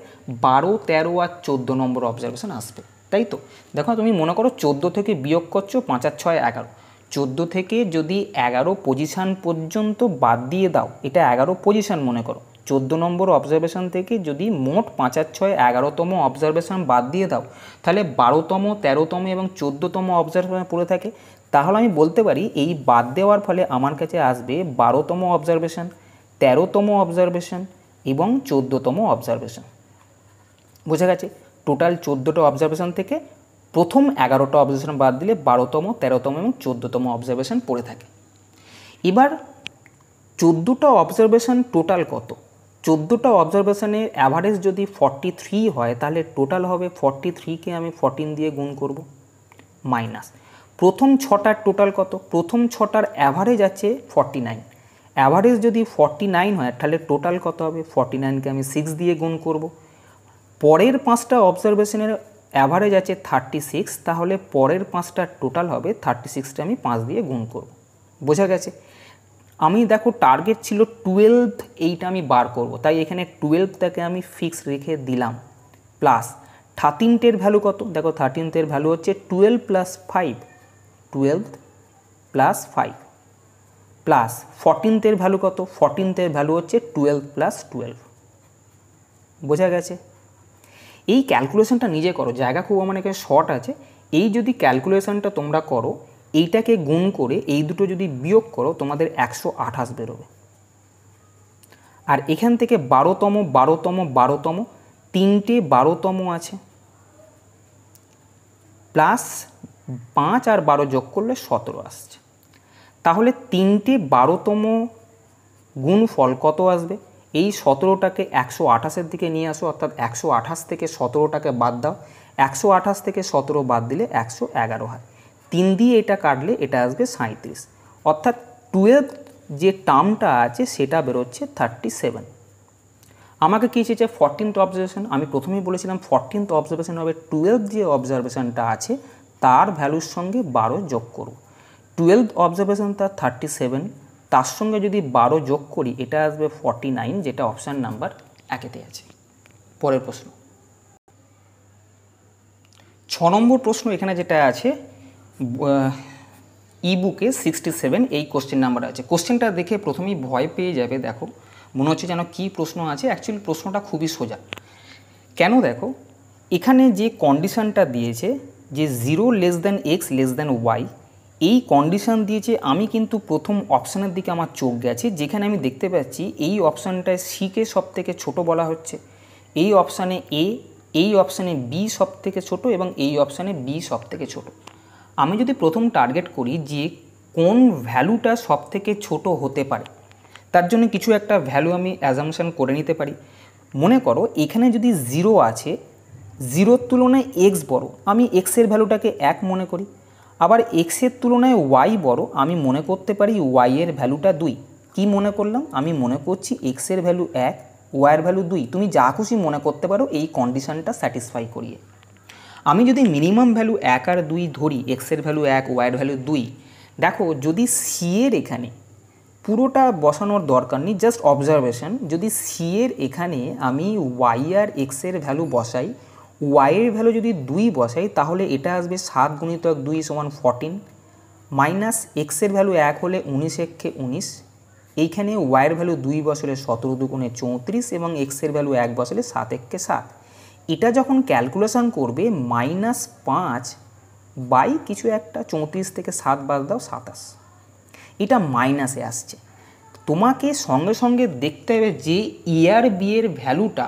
12, 13 আর 14 নম্বর অবজারভেশন আসবে, তাই তো? দেখো তুমি মনে করো 14 থেকে বিয়োগ করছো, 5 আর 6 11, 14 থেকে যদি 11 পজিশান পর্যন্ত বাদ দিয়ে দাও, এটা 11 পজিশান মনে করো, 14 নম্বর অবজারভেশন থেকে যদি মোট 5 আর 6 11তম অবজারভেশন বাদ দিয়ে দাও তাহলে 12তম, 13তম এবং 14তম অবজারভেশন পড়ে থাকে, তাহলে আমি বলতে পারি এই বাদ দেওয়ার ফলে আমার কাছে আসবে 12তম অবজারভেশন, 13তম অবজারভেশন এবং 14তম অবজারভেশন। বোঝা গেছে? টোটাল 14টা অবজারভেশন থেকে প্রথম 11টা অবজারভেশন বাদ দিলে 12তম, 13তম এবং 14তম অবজারভেশন পড়ে থাকে। এবার 14টা অবজারভেশন টোটাল কত? 14টা অবজারভেশনের অ্যাভারেজ যদি 43 হয় তাহলে টোটাল হবে 43কে আমি 14 দিয়ে গুণ করব, মাইনাস প্রথম 6টার টোটাল কত? প্রথম 6টার অ্যাভারেজ আছে 49, অ্যাভারেজ যদি 49 হয় তাহলে টোটাল কত হবে? 49কে আমি 6 দিয়ে গুণ করব। পরের 5টা অবজারভেশনের অ্যাভারেজ আছে 36, তাহলে পরের 5টার টোটাল হবে 36টা আমি 5 দিয়ে গুণ করব। বোঝা গেছে? আমি দেখো টার্গেট ছিল 12, এইটা আমি বার করব, তাই এখানে 12টাকে আমি ফিক্স রেখে দিলাম, প্লাস 13টের ভ্যালু কত? দেখো 13টের ভ্যালু হচ্ছে 12 প্লাস 5, 12 প্লাস 5, প্লাস 14টের ভ্যালু কত? 14টের ভ্যালু হচ্ছে 12 প্লাস 12। বোঝা গেছে? এই ক্যালকুলেশনটা নিজে করো, জায়গা খুব আমার এখানে শর্ট আছে। এই যদি ক্যালকুলেশনটা তোমরা করো, এইটাকে গুণ করে এই দুটো যদি বিয়োগ করো তোমাদের 128 বেরোবে। আর এখান থেকে 12তম, 12তম, 12তম, 3টে 12তম আছে, প্লাস 5 আর 12 যোগ করলে 17 আসছে। তাহলে 3টে 12তম গুণফল কত আসবে? এই 17টাকে 128-এর দিকে নিয়ে আসো, অর্থাৎ 128 থেকে 17টাকে বাদ দাও, 128 থেকে 17 বাদ দিলে 111 হয়। 3 দিয়ে এটা কাটলে এটা আসবে 37, অর্থাৎ 12 যে টার্মটা আছে সেটা বেরোচ্ছে 37। আমাকে কী চেয়েছে? 14th observation. আমি প্রথমেই বলেছিলাম 14th অবজারভেশন হবে 12 যে অবজারভেশনটা আছে তার ভ্যালুর সঙ্গে 12 যোগ করো। 12th অবজারভেশনটা 37, তার সঙ্গে যদি 12 যোগ করি এটা আসবে 49, যেটা অপশান নাম্বার 1-তে আছে। পরের প্রশ্ন 6 নম্বর প্রশ্ন এখানে যেটা আছে ইবুকে 67, এই কোশ্চেন নাম্বার আছে। কোশ্চেনটা দেখে প্রথমেই ভয় পেয়ে যাবে, দেখো মনে হচ্ছে যেন কী প্রশ্ন আছে। অ্যাকচুয়ালি প্রশ্নটা খুবই সোজা। কেন? দেখো এখানে যে কন্ডিশানটা দিয়েছে যে 0 less than x less than y, এই কন্ডিশান দিয়েছে। আমি কিন্তু প্রথম অপশানের দিকে আমার চোখ গেছে, যেখানে আমি দেখতে পাচ্ছি এই অপশানটায় সিকে সব থেকে ছোটো বলা হচ্ছে, এই অপশানে এ, এই অপশানে বি সব থেকে ছোটো এবং এই অপশানে বি সব থেকে ছোটো। আমি যদি প্রথম টার্গেট করি যে কোন ভ্যালুটা সব থেকে ছোটো হতে পারে, তার জন্য কিছু একটা ভ্যালু আমি অ্যাজাম্পশন করে নিতে পারি। মনে করো এখানে যদি 0 আছে, 0-র তুলনায় এক্স বড়, আমি এক্সের ভ্যালুটাকে 1 মনে করি। আবার এক্সের তুলনায় ওয়াই বড়, আমি মনে করতে পারি ওয়াইয়ের ভ্যালুটা 2। কি মনে করলাম? আমি মনে করছি এক্সের ভ্যালু 1, ওয়াইয়ের ভ্যালু 2। তুমি যা খুশি মনে করতে পারো এই কন্ডিশানটা স্যাটিসফাই করিয়ে। আমি যদি মিনিমাম ভ্যালু 1 আর 2 ধরি, এক্সের ভ্যালু 1, ওয়াইয়ের ভ্যালু 2, দেখো যদি সি এর এখানে পুরোটা বসানোর দরকার নেই, জাস্ট অবজারভেশন, যদি সি এর এখানে আমি ওয়াই আর এক্সের ভ্যালু বসাই, ওয়াইয়ের ভ্যালু যদি 2 বসাই তাহলে এটা আসবে 7 গুণিতক 2 = 14, মাইনাস এক্সের ভ্যালু 1 হলে 19 × 19, এইখানে ওয়াইয়ের ভ্যালু 2 বসালে 17 × 2 = 34 এবং এক্সের ভ্যালু 1 বসালে 7 × 1 = 7। এটা যখন ক্যালকুলেশন করবে -5 বাই কিছু একটা, 34 থেকে 7 বাদ দাও 27, এটা মাইনাসে আসছে। তোমাকে সঙ্গে সঙ্গে দেখতে হবে যে এ আর বি এর ভ্যালুটা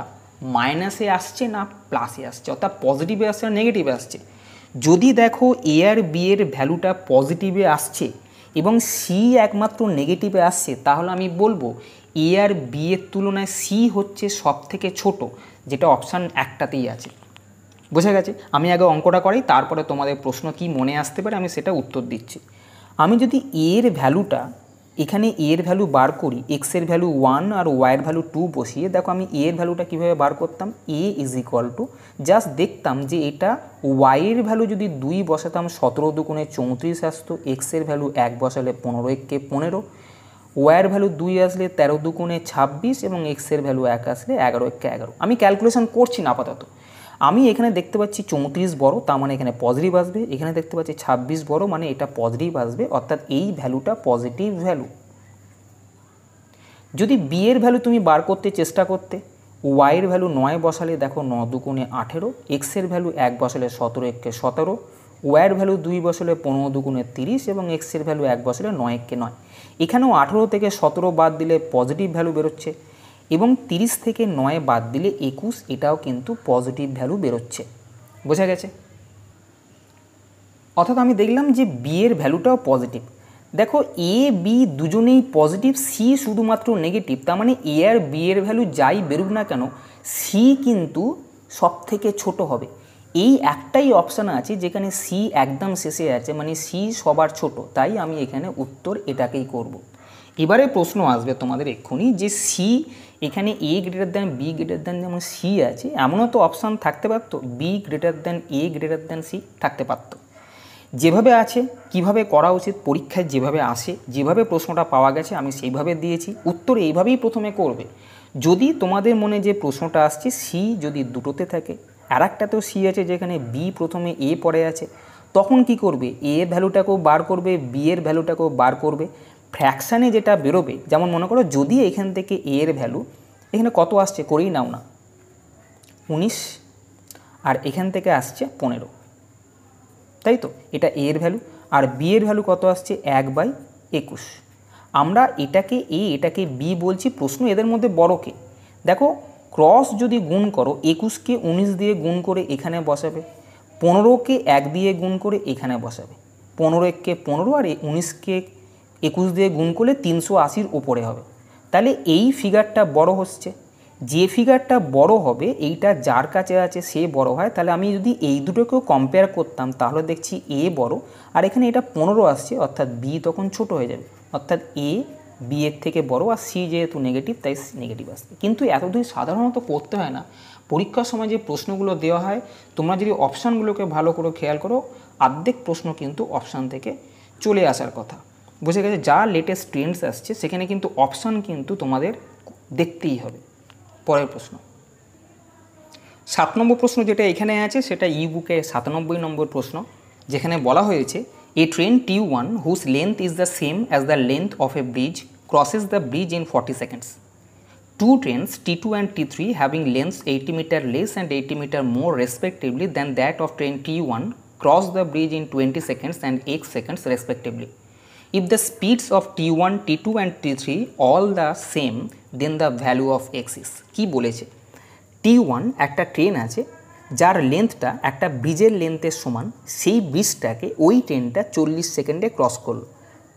মাইনাসে আসছে না প্লাসে আসছে, অর্থাৎ পজিটিভে আসছে না নেগেটিভে আসছে। যদি দেখো এ আর বি এর ভ্যালুটা পজিটিভে আসছে এবং সি একমাত্র নেগেটিভে আসছে, তাহলে আমি বলবো এ আর বি এর তুলনায় সি হচ্ছে সব থেকে ছোটো, যেটা অপশান 1টাতেই আছে। বোঝা গেছে? আমি আগে অঙ্কটা করাই, তারপরে তোমাদের প্রশ্ন কি মনে আসতে পারে আমি সেটা উত্তর দিচ্ছি। আমি যদি এর ভ্যালুটা এখানে এর ভ্যালু বার করি, এক্সের ভ্যালু 1 আর ওয়াইয়ের ভ্যালু 2 বসিয়ে, দেখো আমি এর ভ্যালুটা কীভাবে বার করতাম, এ = জাস্ট দেখতাম যে এটা ওয়াইয়ের ভ্যালু যদি 2 বসাতাম 17 × 2 = 34 আসতো, এক্সের ভ্যালু 1 বসালে 15 × 1 = 15, ওয়াইয়ের ভ্যালু 2 আসলে 13 × 2 = 26 এবং এক্সের ভ্যালু 1 আসলে 11 × 1 = 11। আমি ক্যালকুলেশন করছি না আপাতত। আমি এখানে দেখতে পাচ্ছি 34 বড়, তার মানে এখানে পজিটিভ আসবে। এখানে দেখতে পাচ্ছি 26 বড়, মানে এটা পজিটিভ আসবে, অর্থাৎ এই ভ্যালুটা পজিটিভ ভ্যালু। যদি বি এর ভ্যালু তুমি বার করতে চেষ্টা করতে, ওয়াইয়ের ভ্যালু 9 বসালে দেখো 9 × 2 = 18, এক্সের ভ্যালু 1 বসালে 17 × 1 = 17, ওয়াইয়ের ভ্যালু 2 বসালে 15 × 2 = 30 এবং এক্সের ভ্যালু 1 বসালে 9 × 1 = 9। এখানেও 18 থেকে 17 বাদ দিলে পজিটিভ ভ্যালু বেরোচ্ছে। এবং 30 থেকে 9 বাদ দিলে 21, এটাও কিন্তু পজিটিভ ভ্যালু বেরোচ্ছে। বোঝা গেছে? অর্থাৎ আমি দেখলাম যে বি এর ভ্যালুটাও পজিটিভ। দেখো এ বি দুজনেই পজিটিভ, সি শুধুমাত্র নেগেটিভ। তার মানে এ আর বি এর ভ্যালু যাই বেরুক না কেন, সি কিন্তু সব থেকে ছোট হবে। এই একটাই অপশান আছে যেখানে সি একদম শেষে আছে, মানে সি সবার ছোট, তাই আমি এখানে উত্তর এটাকেই করব। এবারে প্রশ্ন আসবে তোমাদের এক্ষুনি যে সি এখানে A greater than B greater than যেমন সি আছে, এমনও তো অপশান থাকতে পারতো B greater than A greater than C থাকতে পারতো। যেভাবে আছে কিভাবে করা উচিত, পরীক্ষায় যেভাবে আসে, যেভাবে প্রশ্নটা পাওয়া গেছে আমি সেইভাবে দিয়েছি। উত্তর এইভাবেই প্রথমে করবে। যদি তোমাদের মনে যে প্রশ্নটা আসছে সি যদি দুটোতে থাকে, আর একটাতেও সি আছে যেখানে বি প্রথমে এ পড়ে আছে, তখন কি করবে? এ এর ভ্যালুটাকেও বার করবে, বি এর ভ্যালুটাকেও বার করবে। ফ্র্যাকশানে যেটা বেরোবে, যেমন মনে করো যদি এখান থেকে এ এর ভ্যালু এখানে কত আসছে করেই নাও না, 19, আর এখান থেকে আসছে 15, তাই তো? এটা এ এর ভ্যালু। আর বি এর ভ্যালু কত আসছে? 1/21। আমরা এটাকে এ এটাকে বি বলছি, প্রশ্ন এদের মধ্যে বড় কে? দেখো ক্রস যদি গুণ করো, 21কে 19 দিয়ে গুণ করে এখানে বসাবে, 15কে 1 দিয়ে গুণ করে এখানে বসাবে, 15 × 15 আর 19কে 21 দিয়ে গুণ করলে 380-র ওপরে হবে। তাহলে এই ফিগারটা বড় হচ্ছে। যে ফিগারটা বড় হবে এইটা যার কাছে আছে সে বড় হয়। তাহলে আমি যদি এই দুটোকেও কম্পেয়ার করতাম তাহলে দেখছি এ বড়, আর এখানে এটা 15 আসছে, অর্থাৎ বি তখন ছোট হয়ে যাবে, অর্থাৎ এ বি এর থেকে বড়, আর সি যেহেতু নেগেটিভ তাই নেগেটিভ আসবে। কিন্তু এতদূর সাধারণত করতে হয় না। পরীক্ষার সময় যে প্রশ্নগুলো দেওয়া হয়, তোমরা যদি অপশানগুলোকে ভালো করে খেয়াল করো, অর্ধেক প্রশ্ন কিন্তু অপশান থেকে চলে আসার কথা। বুঝে গেছে? যা লেটেস্ট ট্রেন্ডস আসছে সেখানে কিন্তু অপশান কিন্তু তোমাদের দেখতেই হবে। পরের প্রশ্ন 7 নম্বর প্রশ্ন যেটা এখানে আছে সেটা ই বুকে 97 নম্বর প্রশ্ন, যেখানে বলা হয়েছে a train T1 whose length is the same as the length of a bridge crosses the bridge in 40 seconds. Two trains T2 and T3 having lengths 80 meter less and 80 meter more respectively than that of train T1 cross the bridge in 20 seconds and 8 seconds respectively. If the speeds of T1, T2 and T3 all the same, then the value of x is। কি বলেছে? T1 একটা train আছে যার লেন্থটা একটা ব্রিজের লেন্থের সমান, সেই ব্রিজটাকে ওই ট্রেনটা 40 সেকেন্ডে ক্রস করলো।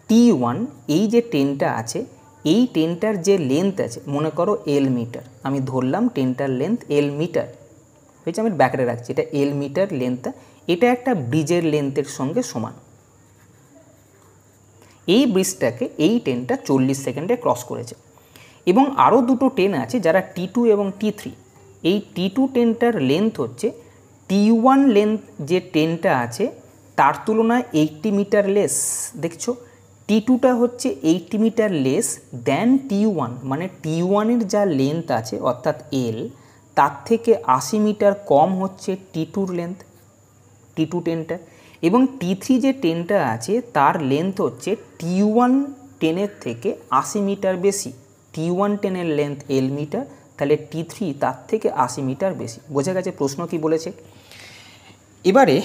T1 এই যে ট্রেনটা আছে, এই ট্রেনটার যে লেন্থ আছে মনে করো এল মিটার, আমি ধরলাম ট্রেনটার লেন্থ এল মিটার হয়েছে, আমি ব্যাকেটে রাখছি, এটা এল মিটার লেন্থটা, এটা একটা ব্রিজের লেন্থের সঙ্গে সমান। এই ব্রিজটাকে এই ট্রেনটা 40 সেকেন্ডে ক্রস করেছে। এবং আরও দুটো ট্রেন আছে যারা T2 এবং T3, এই T2 ট্রেনটার লেন্থ হচ্ছে T1 লেন্থ যে ট্রেনটা আছে তার তুলনায় 80 মিটার লেস। দেখছো T2টা হচ্ছে 80 মিটার লেস দেন T1, মানে T1-এর যা লেন্থ আছে অর্থাৎ এল, তার থেকে 80 মিটার কম হচ্ছে T2-র লেন্থ, T2 ট্রেনটা। এবং T3 যে ট্রেনটা আছে তার লেন্থ হচ্ছে T1 ট্রেনের থেকে 80 মিটার বেশি। T1 ট্রেনের লেন্থ এল মিটার, তাহলে T3 তার থেকে 80 মিটার বেশি। বোঝা গেছে প্রশ্ন কি বলেছে? এবারে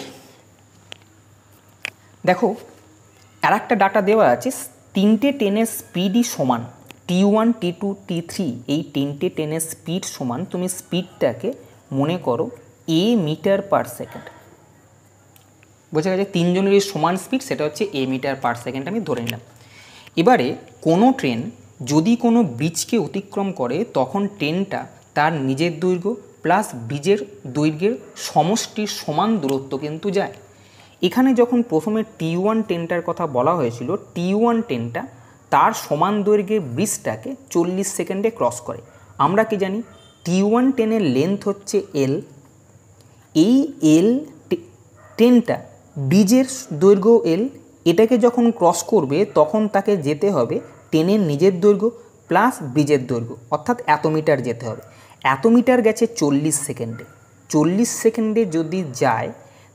দেখো আর একটা ডাটা দেওয়া আছে, তিনটে ট্রেনের স্পিডই সমান, T1, T2, T3 এই তিনটে ট্রেনের স্পিড সমান। তুমি স্পিডটাকে মনে করো এ মিটার পার সেকেন্ড। বোঝা গেছে? তিনজনেরই সমান স্পিড, সেটা হচ্ছে এ মিটার পার সেকেন্ড আমি ধরে নিলাম। এবারে কোনো ট্রেন যদি কোনো ব্রিজকে অতিক্রম করে তখন ট্রেনটা তার নিজের দৈর্ঘ্য প্লাস ব্রিজের দৈর্ঘ্যের সমষ্টির সমান দূরত্ব কিন্তু যায়। এখানে যখন প্রথমে T1 ট্রেনটার কথা বলা হয়েছিল, T1 ট্রেনটা তার সমান দৈর্ঘ্যের ব্রিজটাকে 40 সেকেন্ডে ক্রস করে। আমরা কি জানি? T1 ট্রেনের লেন্থ হচ্ছে এল, এই এল ট্রেনটা ব্রিজের দৈর্ঘ্য এল, এটাকে যখন ক্রস করবে তখন তাকে যেতে হবে ট্রেনের নিজের দৈর্ঘ্য প্লাস ব্রিজের দৈর্ঘ্য, অর্থাৎ এত মিটার যেতে হবে। এত মিটার গেছে 40 সেকেন্ডে। 40 সেকেন্ডে যদি যায়,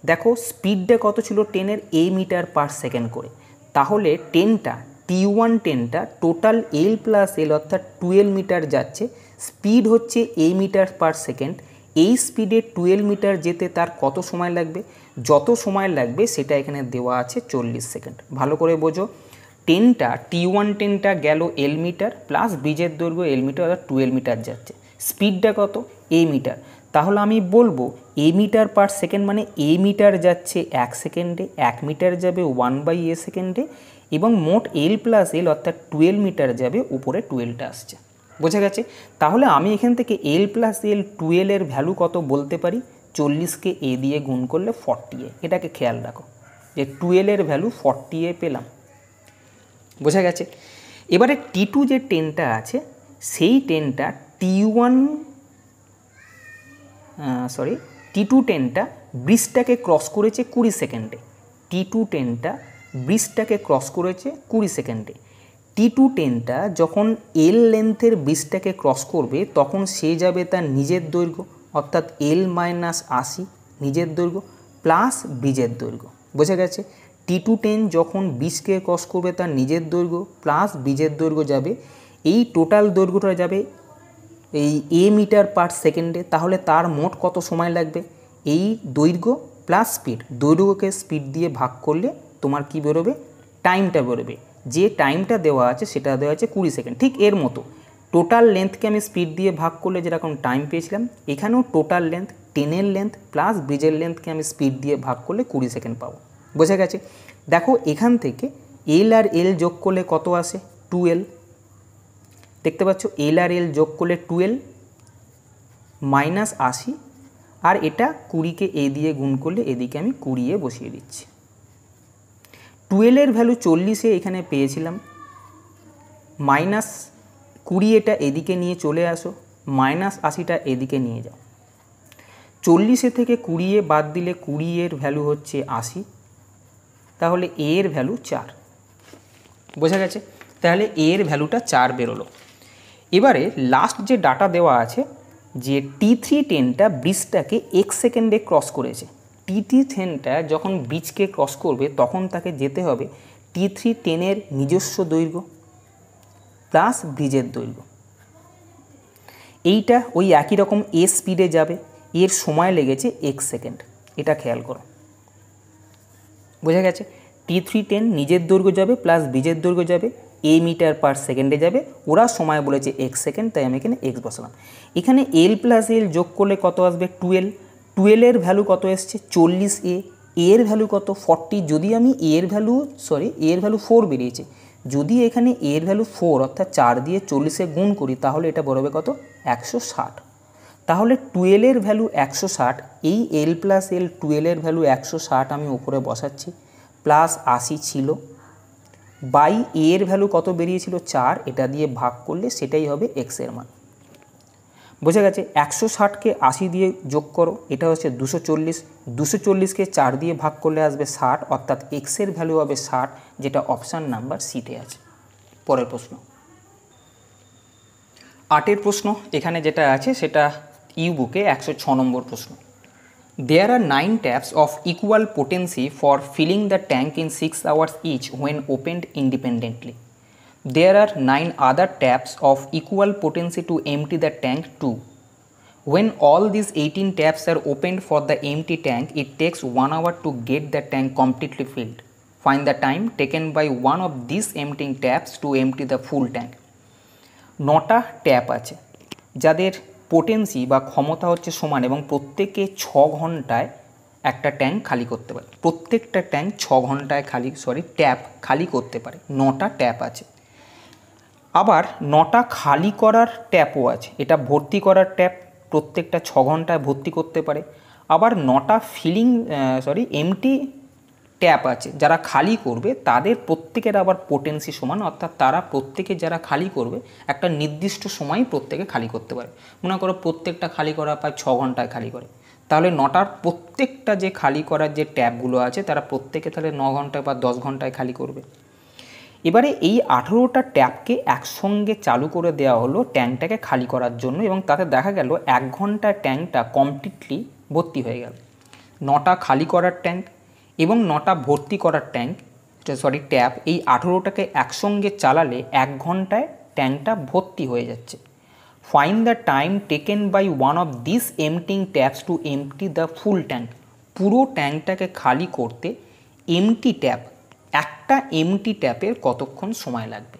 দেখো স্পিডটা কত ছিল ট্রেনের? এ মিটার পার সেকেন্ড করে। তাহলে ট্রেনটা T1 ট্রেনটা টোটাল এল প্লাস এল অর্থাৎ 12 মিটার যাচ্ছে, স্পিড হচ্ছে এ মিটার পার সেকেন্ড। এই স্পিডে 12 মিটার যেতে তার কত সময় লাগবে? যত সময় লাগবে সেটা এখানে দেওয়া আছে 40 সেকেন্ড। ভালো করে বোঝো, টেনটা T1 টেনটা গেল এল মিটার প্লাস ব্রিজের দৈর্ঘ্য এল মিটার, অর্থাৎ 12 মিটার যাচ্ছে। স্পিডটা কত? এ মিটার। তাহলে আমি বলবো এ মিটার পার সেকেন্ড মানে এ মিটার যাচ্ছে 1 সেকেন্ডে, 1 মিটার যাবে 1/a সেকেন্ডে, এবং মোট এল প্লাস এল অর্থাৎ 12 মিটার যাবে, উপরে 12টা আসছে। বোঝা গেছে? তাহলে আমি এখান থেকে এল প্লাস এল 12 এর ভ্যালু কত বলতে পারি? 40কে এ দিয়ে গুণ করলে 40a। এটাকে খেয়াল রাখো যে 12 এর ভ্যালু 40a পেলাম। বোঝা গেছে? এবারে T2 যে টেনটা আছে সেই টেনটা T2 টেনটা ব্রিজটাকে ক্রস করেছে 20 সেকেন্ডে। T2 টেনটা ব্রিজটাকে ক্রস করেছে 20 সেকেন্ডে। T2 টেনটা যখন এল লেন্থের ব্রিজটাকে ক্রস করবে তখন সে যাবে তার নিজের দৈর্ঘ্য, অর্থাৎ এল মাইনাস 80 নিজের দৈর্ঘ্য প্লাস ব্রিজের দৈর্ঘ্য। বোঝা গেছে? T2 টেন যখন ব্রিজকে ক্রস করবে তার নিজের দৈর্ঘ্য প্লাস ব্রিজের দৈর্ঘ্য যাবে, এই টোটাল দৈর্ঘ্যটা যাবে এই এ মিটার পার সেকেন্ডে। তাহলে তার মোট কত সময় লাগবে? এই দৈর্ঘ্য প্লাস স্পিড, দৈর্ঘ্যকে স্পিড দিয়ে ভাগ করলে তোমার কি বেরোবে? টাইমটা বেরোবে। যে টাইমটা দেওয়া আছে সেটা দেওয়া আছে 20 সেকেন্ড। ঠিক এর মতো টোটাল লেন্থকে আমি স্পিড দিয়ে ভাগ করলে যেরকম টাইম পেয়েছিলাম, এখানেও টোটাল লেন্থ, টেনের লেন্থ প্লাস ব্রিজের লেন্থকে আমি স্পিড দিয়ে ভাগ করলে 20 সেকেন্ড পাবো। বোঝা গেছে? দেখো এখান থেকে এল আর এল যোগ করলে কত আসে? 2l। দেখতে পাচ্ছ এল আর এল যোগ করলে 2l মাইনাস 80, আর এটা 20কে এ দিয়ে গুণ করলে এদিকে আমি 20 বসিয়ে দিচ্ছি। 12 এর ভ্যালু 40 এখানে পেয়েছিলাম, মাইনাস 20 এটা এদিকে নিয়ে চলে আসো, মাইনাস 80টা এদিকে নিয়ে যাও। 40 থেকে 20 বাদ দিলে 20 এর ভ্যালু হচ্ছে 80, তাহলে এ এর ভ্যালু 4। বোঝা গেছে? তাহলে এ এর ভ্যালুটা 4 বেরোলো। এবারে লাস্ট যে ডাটা দেওয়া আছে যে T3 টেনটা ব্রিজটাকে 1 সেকেন্ডে ক্রস করেছে। T3 টেনটা যখন ব্রিজকে ক্রস করবে তখন তাকে যেতে হবে T3 টেনের নিজস্ব দৈর্ঘ্য প্লাস ব্রিজের দৈর্ঘ্য। এইটা ওই একই রকম এ স্পিডে যাবে, এর সময় লেগেছে 1 সেকেন্ড। এটা খেয়াল করো। বোঝা গেছে? T3 টেন নিজের দৈর্ঘ্য যাবে প্লাস ব্রিজের দৈর্ঘ্য যাবে, এ মিটার পার সেকেন্ডে যাবে, ওরা সময় বলেছে 1 সেকেন্ড, তাই আমি এখানে x বসালাম। এখানে এল প্লাস এল যোগ করলে কত আসবে? 12। 12 এর ভ্যালু কত এসছে? 40a। এর ভ্যালু কত? 40। যদি আমি এর ভ্যালু 4 বেরিয়েছে, যদি এখানে এর ভ্যালু 4 অর্থাৎ 4 দিয়ে 40-এ গুণ করি তাহলে এটা বেরোবে কত? 160। তাহলে 12 এর ভ্যালু 160, এই এল প্লাস এল 12 এর ভ্যালু 160 আমি উপরে বসাচ্ছি, প্লাস 80 ছিল, বাই এর ভ্যালু কত বেরিয়েছিল? 4, এটা দিয়ে ভাগ করলে সেটাই হবে এক্স এর মান। বোঝা গেছে? 160কে 80 দিয়ে যোগ করো, এটা হচ্ছে 240, 240কে 4 দিয়ে ভাগ করলে আসবে 60, অর্থাৎ এক্স এর ভ্যালু হবে 60, যেটা অপশান নাম্বার সিতে আছে। পরের প্রশ্ন 8 প্রশ্ন এখানে যেটা আছে সেটা ইউ বুকে 106 নম্বর প্রশ্ন। There are 9 taps of equal potency for filling the tank in 6 hours each when opened independently. There are 9 other taps of equal potency to empty the tank too. When all these 18 taps are opened for the empty tank, it takes 1 hour to get the tank completely filled. Find the time taken by one of these emptying taps to empty the full tank. 9টা tap আছে যাদের potency বা ক্ষমতা হচ্ছে সমান এবং প্রত্যেকে 6 ঘন্টায় একটা ট্যাঙ্ক খালি করতে পারে। প্রত্যেকটা ট্যাঙ্ক 6 ঘন্টায় ট্যাপ খালি করতে পারে। 9টা ট্যাপ আছে। আবার 9টা খালি করার ট্যাপও আছে। এটা ভর্তি করার ট্যাপ, প্রত্যেকটা 6 ঘন্টায় ভর্তি করতে পারে। আবার 9টা এমটি ট্যাপ আছে, যারা খালি করবে তাদের প্রত্যেকের আবার পোটেন্সি সমান, অর্থাৎ তারা প্রত্যেকে যারা খালি করবে একটা নির্দিষ্ট সময় প্রত্যেকে খালি করতে পারে। মনে করো প্রত্যেকটা খালি করা প্রায় 6 ঘন্টায় খালি করে, তাহলে 9টার প্রত্যেকটা যে খালি করার যে ট্যাপগুলো আছে তারা প্রত্যেকে তাহলে 9 ঘন্টায় বা 10 ঘন্টায় খালি করবে। এবারে এই 18টা ট্যাপকে একসঙ্গে চালু করে দেওয়া হলো ট্যাঙ্কটাকে খালি করার জন্য, এবং তাতে দেখা গেল 1 ঘন্টায় ট্যাঙ্কটা কমপ্লিটলি ভর্তি হয়ে গেল। 9টা খালি করার ট্যাঙ্ক এবং 9টা ভর্তি করার ট্যাপ, এই 18টাকে একসঙ্গে চালালে 1 ঘন্টায় ট্যাঙ্কটা ভর্তি হয়ে যাচ্ছে। Find the time taken by one of this emptying taps to empty the full tank. পুরো ট্যাঙ্কটাকে খালি করতে এমটি ট্যাপ একটা এমটি ট্যাপের কতক্ষণ সময় লাগবে।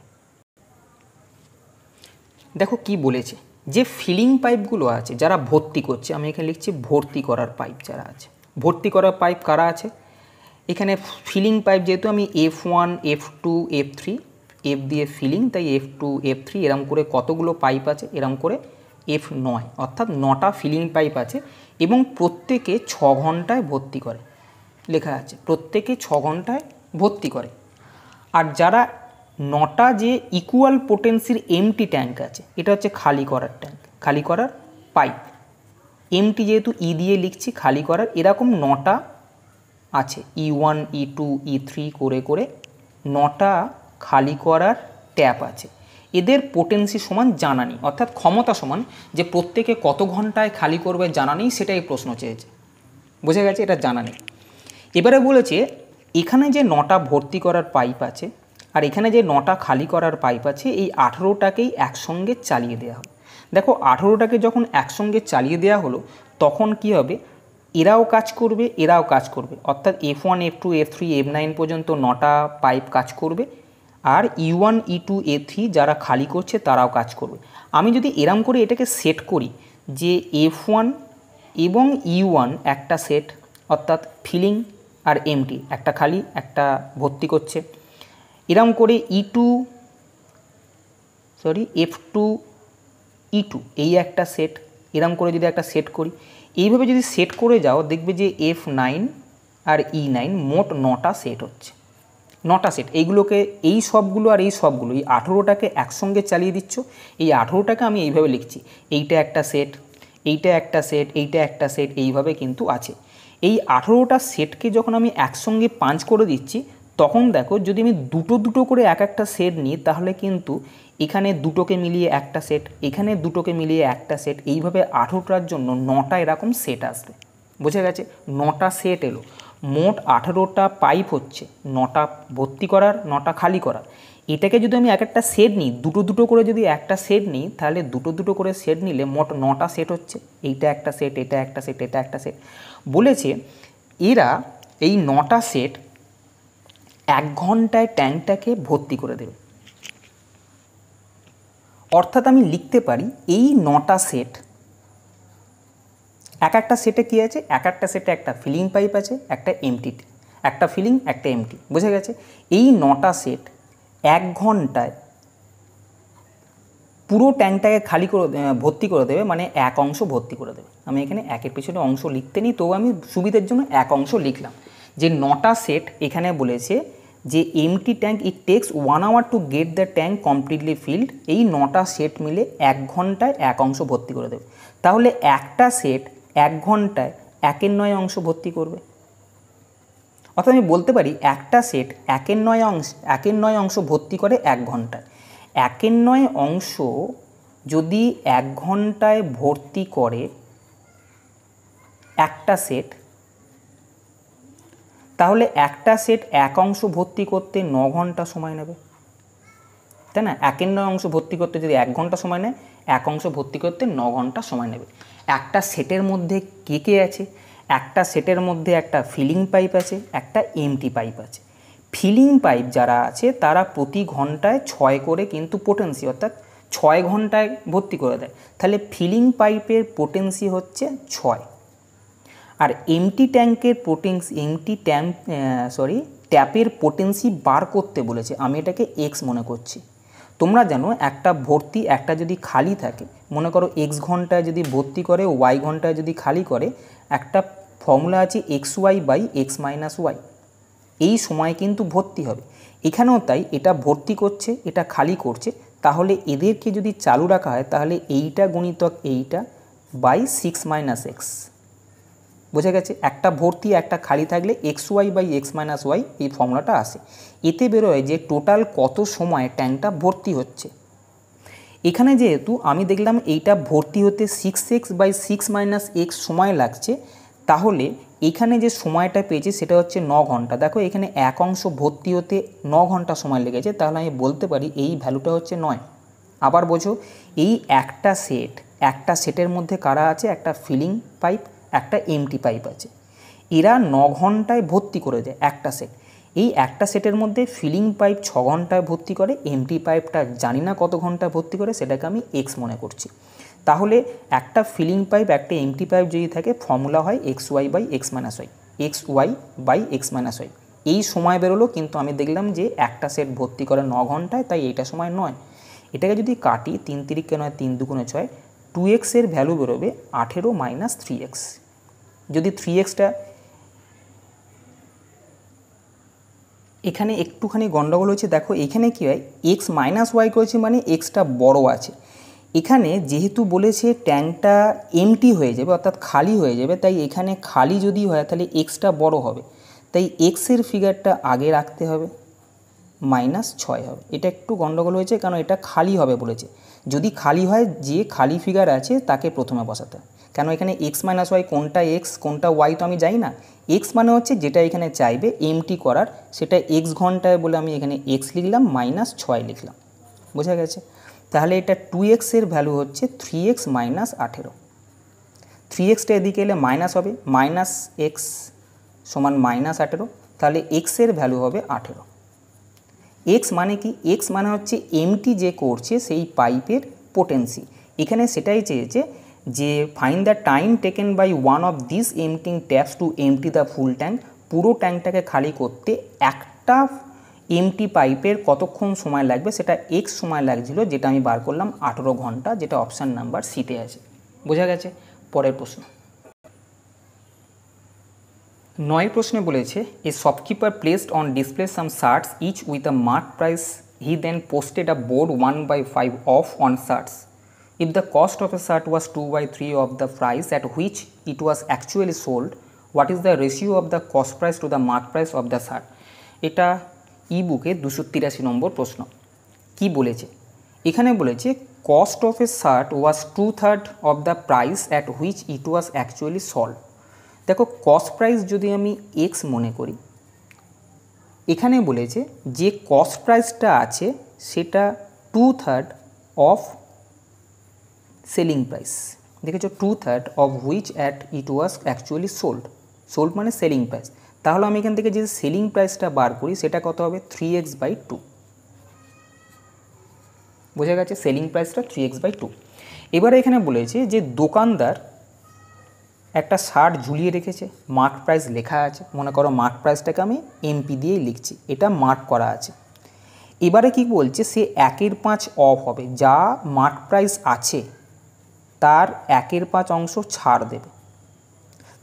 দেখো কি বলেছে, যে ফিলিং পাইপগুলো আছে যারা ভর্তি করছে, আমি এখানে লিখছি ভর্তি করার পাইপ যারা আছে, ভর্তি করার পাইপ কারা আছে, এখানে ফিলিং পাইপ যেহেতু আমি F1 F2 F3 এফ দিয়ে ফিলিং, তাই F2 F3 এরম করে কতগুলো পাইপ আছে, এরম করে F9 অর্থাৎ 9টা ফিলিং পাইপ আছে এবং প্রত্যেকে 6 ঘন্টায় ভর্তি করে, লেখা আছে প্রত্যেকে 6 ঘন্টায় ভর্তি করে। আর যারা 9টা যে ইকুয়াল পোটেন্সির এমটি ট্যাঙ্ক আছে, এটা হচ্ছে খালি করার ট্যাঙ্ক, খালি করার পাইপ, এমটি যেহেতু ই দিয়ে লিখছি খালি করার, এরকম 9টা আছে, E1 E2 E3 করে করে 9টা খালি করার ট্যাপ আছে। এদের পোটেন্সি সমান জানা নেই, অর্থাৎ ক্ষমতা সমান যে প্রত্যেকে কত ঘন্টায় খালি করবে জানা নেই, সেটাই প্রশ্ন চেয়েছে, বোঝা গেছে, এটা জানা নেই। এবারে বলেছে এখানে যে 9টা ভর্তি করার পাইপ আছে আর এখানে যে 9টা খালি করার পাইপ আছে, এই 18টাকেই একসঙ্গে চালিয়ে দেওয়া হবে। দেখো 18টাকে যখন একসঙ্গে চালিয়ে দেওয়া হলো তখন কি হবে, এরাও কাজ করবে এরাও কাজ করবে, অর্থাৎ F1 F2 F3 F9 পর্যন্ত 9টা পাইপ কাজ করবে, আর E1 E2 E3 যারা খালি করছে তারাও কাজ করবে। আমি যদি এরম করে এটাকে সেট করি যে F1 এবং E1 একটা সেট, অর্থাৎ ফিলিং আর এমটি, একটা খালি একটা ভর্তি করছে, এরম করে F2 E2 এই একটা সেট, এরম করে যদি একটা সেট করি, এইভাবে যদি সেট করে যাও দেখবে যে F9 আর E9 মোট 9টা সেট হচ্ছে, 9টা সেট। এইগুলোকে এই সবগুলো আর এই সবগুলো, এই 18টাকে একসঙ্গে চালিয়ে দিচ্ছ, এই 18টাকে আমি এইভাবে লিখছি, এইটা একটা সেট, এইটা একটা সেট, এইটা একটা সেট, এইভাবে কিন্তু আছে। এই 18টা সেটকে যখন আমি একসঙ্গে পাঞ্চ করে দিচ্ছি তখন দেখো যদি আমি দুটো দুটো করে এক একটা সেট নিই তাহলে কিন্তু এখানে দুটোকে মিলিয়ে একটা সেট, এখানে দুটোকে মিলিয়ে একটা সেট, এইভাবে 18টার জন্য 9টা এরকম সেট আসবে, বোঝা গেছে, 9টা সেট এলো। মোট 18টা পাইপ হচ্ছে, 9টা ভর্তি করার 9টা খালি করার। এটাকে যদি আমি এক একটা সেট নিই, দুটো দুটো করে যদি একটা সেট নিই তাহলে দুটো দুটো করে সেট নিলে মোট 9টা সেট হচ্ছে, এইটা একটা সেট, এটা একটা সেট, এটা একটা সেট। বলেছে এরা এই 9টা সেট 1 ঘন্টায় ট্যাঙ্কটাকে ভর্তি করে দেবে, অর্থাৎ আমি লিখতে পারি এই 9টা সেট, এক একটা সেটে কী আছে, এক একটা সেটে একটা ফিলিং পাইপ আছে, একটা এমটি, একটা ফিলিং একটা এমটি, বোঝা গেছে। এই 9টা সেট 1 ঘন্টায় পুরো ট্যাঙ্কটাকে খালি করে ভর্তি করে দেবে, মানে এক অংশ ভর্তি করে দেবে। আমি এখানে একের পিছনে অংশ লিখতে নিই, তো আমি সুবিধার জন্য এক অংশ লিখলাম। যে 9টা সেট এখানে বলেছে যে empty tank it takes 1 hour to get the tank completely filled, এই 9টা সেট মিলে 1 ঘন্টায় এক অংশ ভর্তি করে দেবে। তাহলে একটা সেট 1 ঘন্টায় 1/9 অংশ ভর্তি করবে, অর্থাৎ আমি বলতে পারি একটা সেট 1/9 অংশ ভর্তি করে 1 ঘন্টায়। 1/9 অংশ যদি 1 ঘন্টায় ভর্তি করে একটা সেট, তাহলে একটা সেট 1 অংশ ভর্তি করতে 9 ঘন্টা সময় নেবে, তাই না। 1/9 অংশ ভর্তি করতে যদি 1 ঘন্টা সময় নেয়, 1 অংশ ভর্তি করতে 9 ঘন্টা সময় নেবে। একটা সেটের মধ্যে কে কে আছে, একটা সেটের মধ্যে একটা ফিলিং পাইপ আছে, একটা এমটি পাইপ আছে। ফিলিং পাইপ যারা আছে তারা প্রতি ঘন্টায় 6 করে কিন্তু পোটেন্সি, অর্থাৎ 6 ঘন্টায় ভর্তি করে দেয়, তাহলে ফিলিং পাইপের পোটেন্সি হচ্ছে 6। আর এমটি ট্যাঙ্কের ট্যাপের পোটেন্সি বার করতে বলেছে, আমি এটাকে এক্স মনে করছি। তোমরা জানো একটা ভর্তি একটা যদি খালি থাকে, মনে করো এক্স ঘন্টায় যদি ভর্তি করে, ওয়াই ঘন্টায় যদি খালি করে, একটা ফর্মুলা আছে x(y/x-y), এই সময় কিন্তু ভর্তি হবে। এখানেও তাই, এটা ভর্তি করছে এটা খালি করছে, তাহলে এদেরকে যদি চালু রাখা হয় তাহলে এইটা গুণিতক এইটা বাই 6 - x, বোঝা গেছে। একটা ভর্তি একটা খালি থাকলে xy/x-y এই ফর্মুলাটা আসে। এতে বেরোয় যে টোটাল কত সময় ট্যাঙ্কটা ভর্তি হচ্ছে। এখানে যেহেতু আমি দেখলাম এইটা ভর্তি হতে 6x/6 - x সময় লাগছে, তাহলে এখানে যে সময়টা পেয়েছি সেটা হচ্ছে 9 ঘন্টা। দেখো এখানে এক অংশ ভর্তি হতে 9 ঘন্টা সময় লেগেছে, তাহলে আমি বলতে পারি এই ভ্যালুটা হচ্ছে 9। আবার বোঝো, এই একটা সেটের মধ্যে কারা আছে, একটা ফিলিং পাইপ একটা এমটি পাইপ আছে, এরা 9 ঘন্টায় ভর্তি করে দেয় একটা সেট। এই একটা সেটের মধ্যে ফিলিং পাইপ 6 ঘন্টায় ভর্তি করে, এমটি পাইপটা জানি না কত ঘন্টায় ভর্তি করে, সেটাকে আমি এক্স মনে করছি। তাহলে একটা ফিলিং পাইপ একটা এমটি পাইপ যদি থাকে ফর্মুলা হয় x y by x minus y, x y by x minus y. এই সময় বেরোলো, কিন্তু আমি দেখলাম যে একটা সেট ভর্তি করে 9 ঘন্টায়, তাই এইটা সময় নয়। এটাকে যদি কাটি 3 তিরিকে 9 3 দুগুণে 6, 2x এর ভ্যালু বেরোবে 18 মাইনাস 3x। যদি 3xটা এখানে একটুখানি গন্ডগোল হচ্ছে, দেখো এখানে কী হয়, এক্স মাইনাস ওয়াই করেছি মানে এক্সটা বড় আছে। এখানে যেহেতু বলেছে ট্যাঙ্কটা এমটি হয়ে যাবে অর্থাৎ খালি হয়ে যাবে, তাই এখানে খালি যদি হয় তাহলে এক্সটা বড় হবে, তাই এক্সের ফিগারটা আগে রাখতে হবে, মাইনাস 6 হবে। এটা একটু গন্ডগোল হয়েছে কারণ এটা খালি হবে বলেছে। যদি খালি হয় যে খালি ফিগার আছে তাকে প্রথমে বসাতে হয়, কেন এখানে এক্স মাইনাস ওয়াই কোনটা এক্স কোনটা ওয়াই তো আমি জানি না। এক্স মানে হচ্ছে যেটা এখানে চাইবে এমটি করার, সেটা এক্স ঘন্টায় বলে আমি এখানে এক্স লিখলাম, মাইনাস 6 লিখলাম। বোঝা গেছে? তাহলে এটা 2x এর ভ্যালু হচ্ছে 3x মাইনাস 18। 3xটা এদিকে এলে মাইনাস হবে, মাইনাস এক্স সমান মাইনাস 18, তাহলে এক্সের ভ্যালু হবে 18। এক্স মানে কি? এক্স মানে হচ্ছে এমটি যে করছে সেই পাইপের পোটেন্সি। এখানে সেটাই চেয়েছে যে find the time taken by one of this emptying taps to empty the full tank. পুরো ট্যাঙ্কটাকে খালি করতে একটা এমটি পাইপের কতক্ষণ সময় লাগবে, সেটা এক্স সময় লাগছিল, যেটা আমি বার করলাম 18 ঘন্টা, যেটা অপশান নাম্বার সিতে আছে। বোঝা গেছে? পরের প্রশ্ন 9 প্রশ্নে বলেছে a shopkeeper placed on display some shirts each with a mark price, he then posted a board 1/5 off on shirts. If the cost of a shirt was 2/3 of the price at which it was actually sold, what is the ratio of the cost price to the mark price of the shirt? এটা ই বুকে 283 নম্বর প্রশ্ন। কি বলেছে এখানে? বলেছে cost of A shirt was 2/3 of the price at which it was actually sold. দেখো cost price যদি আমি এক্স মনে করি, এখানে বলেছে যে কস্ট প্রাইসটা আছে সেটা 2/3 অফ সেলিং প্রাইস। দেখেছো, 2/3 of which at it was actually sold. Sold মানে সেলিং প্রাইস। তাহলে আমি এখান থেকে যে সেলিং প্রাইসটা বার করি সেটা কত হবে? 3x/2। বোঝা গেছে? সেলিং প্রাইসটা 3x/2। এবারে এখানে বলেছে যে দোকানদার একটা শার্ট ঝুলিয়ে রেখেছে, মার্ক প্রাইস লেখা আছে। মনে করো মার্ক প্রাইসটাকে আমি এমপি দিয়েই লিখছি, এটা মার্ক করা আছে। এবারে কি বলছে, সে 1/5 অফ হবে, যা মার্ক প্রাইস আছে তার 1/5 অংশ ছাড় দেবে।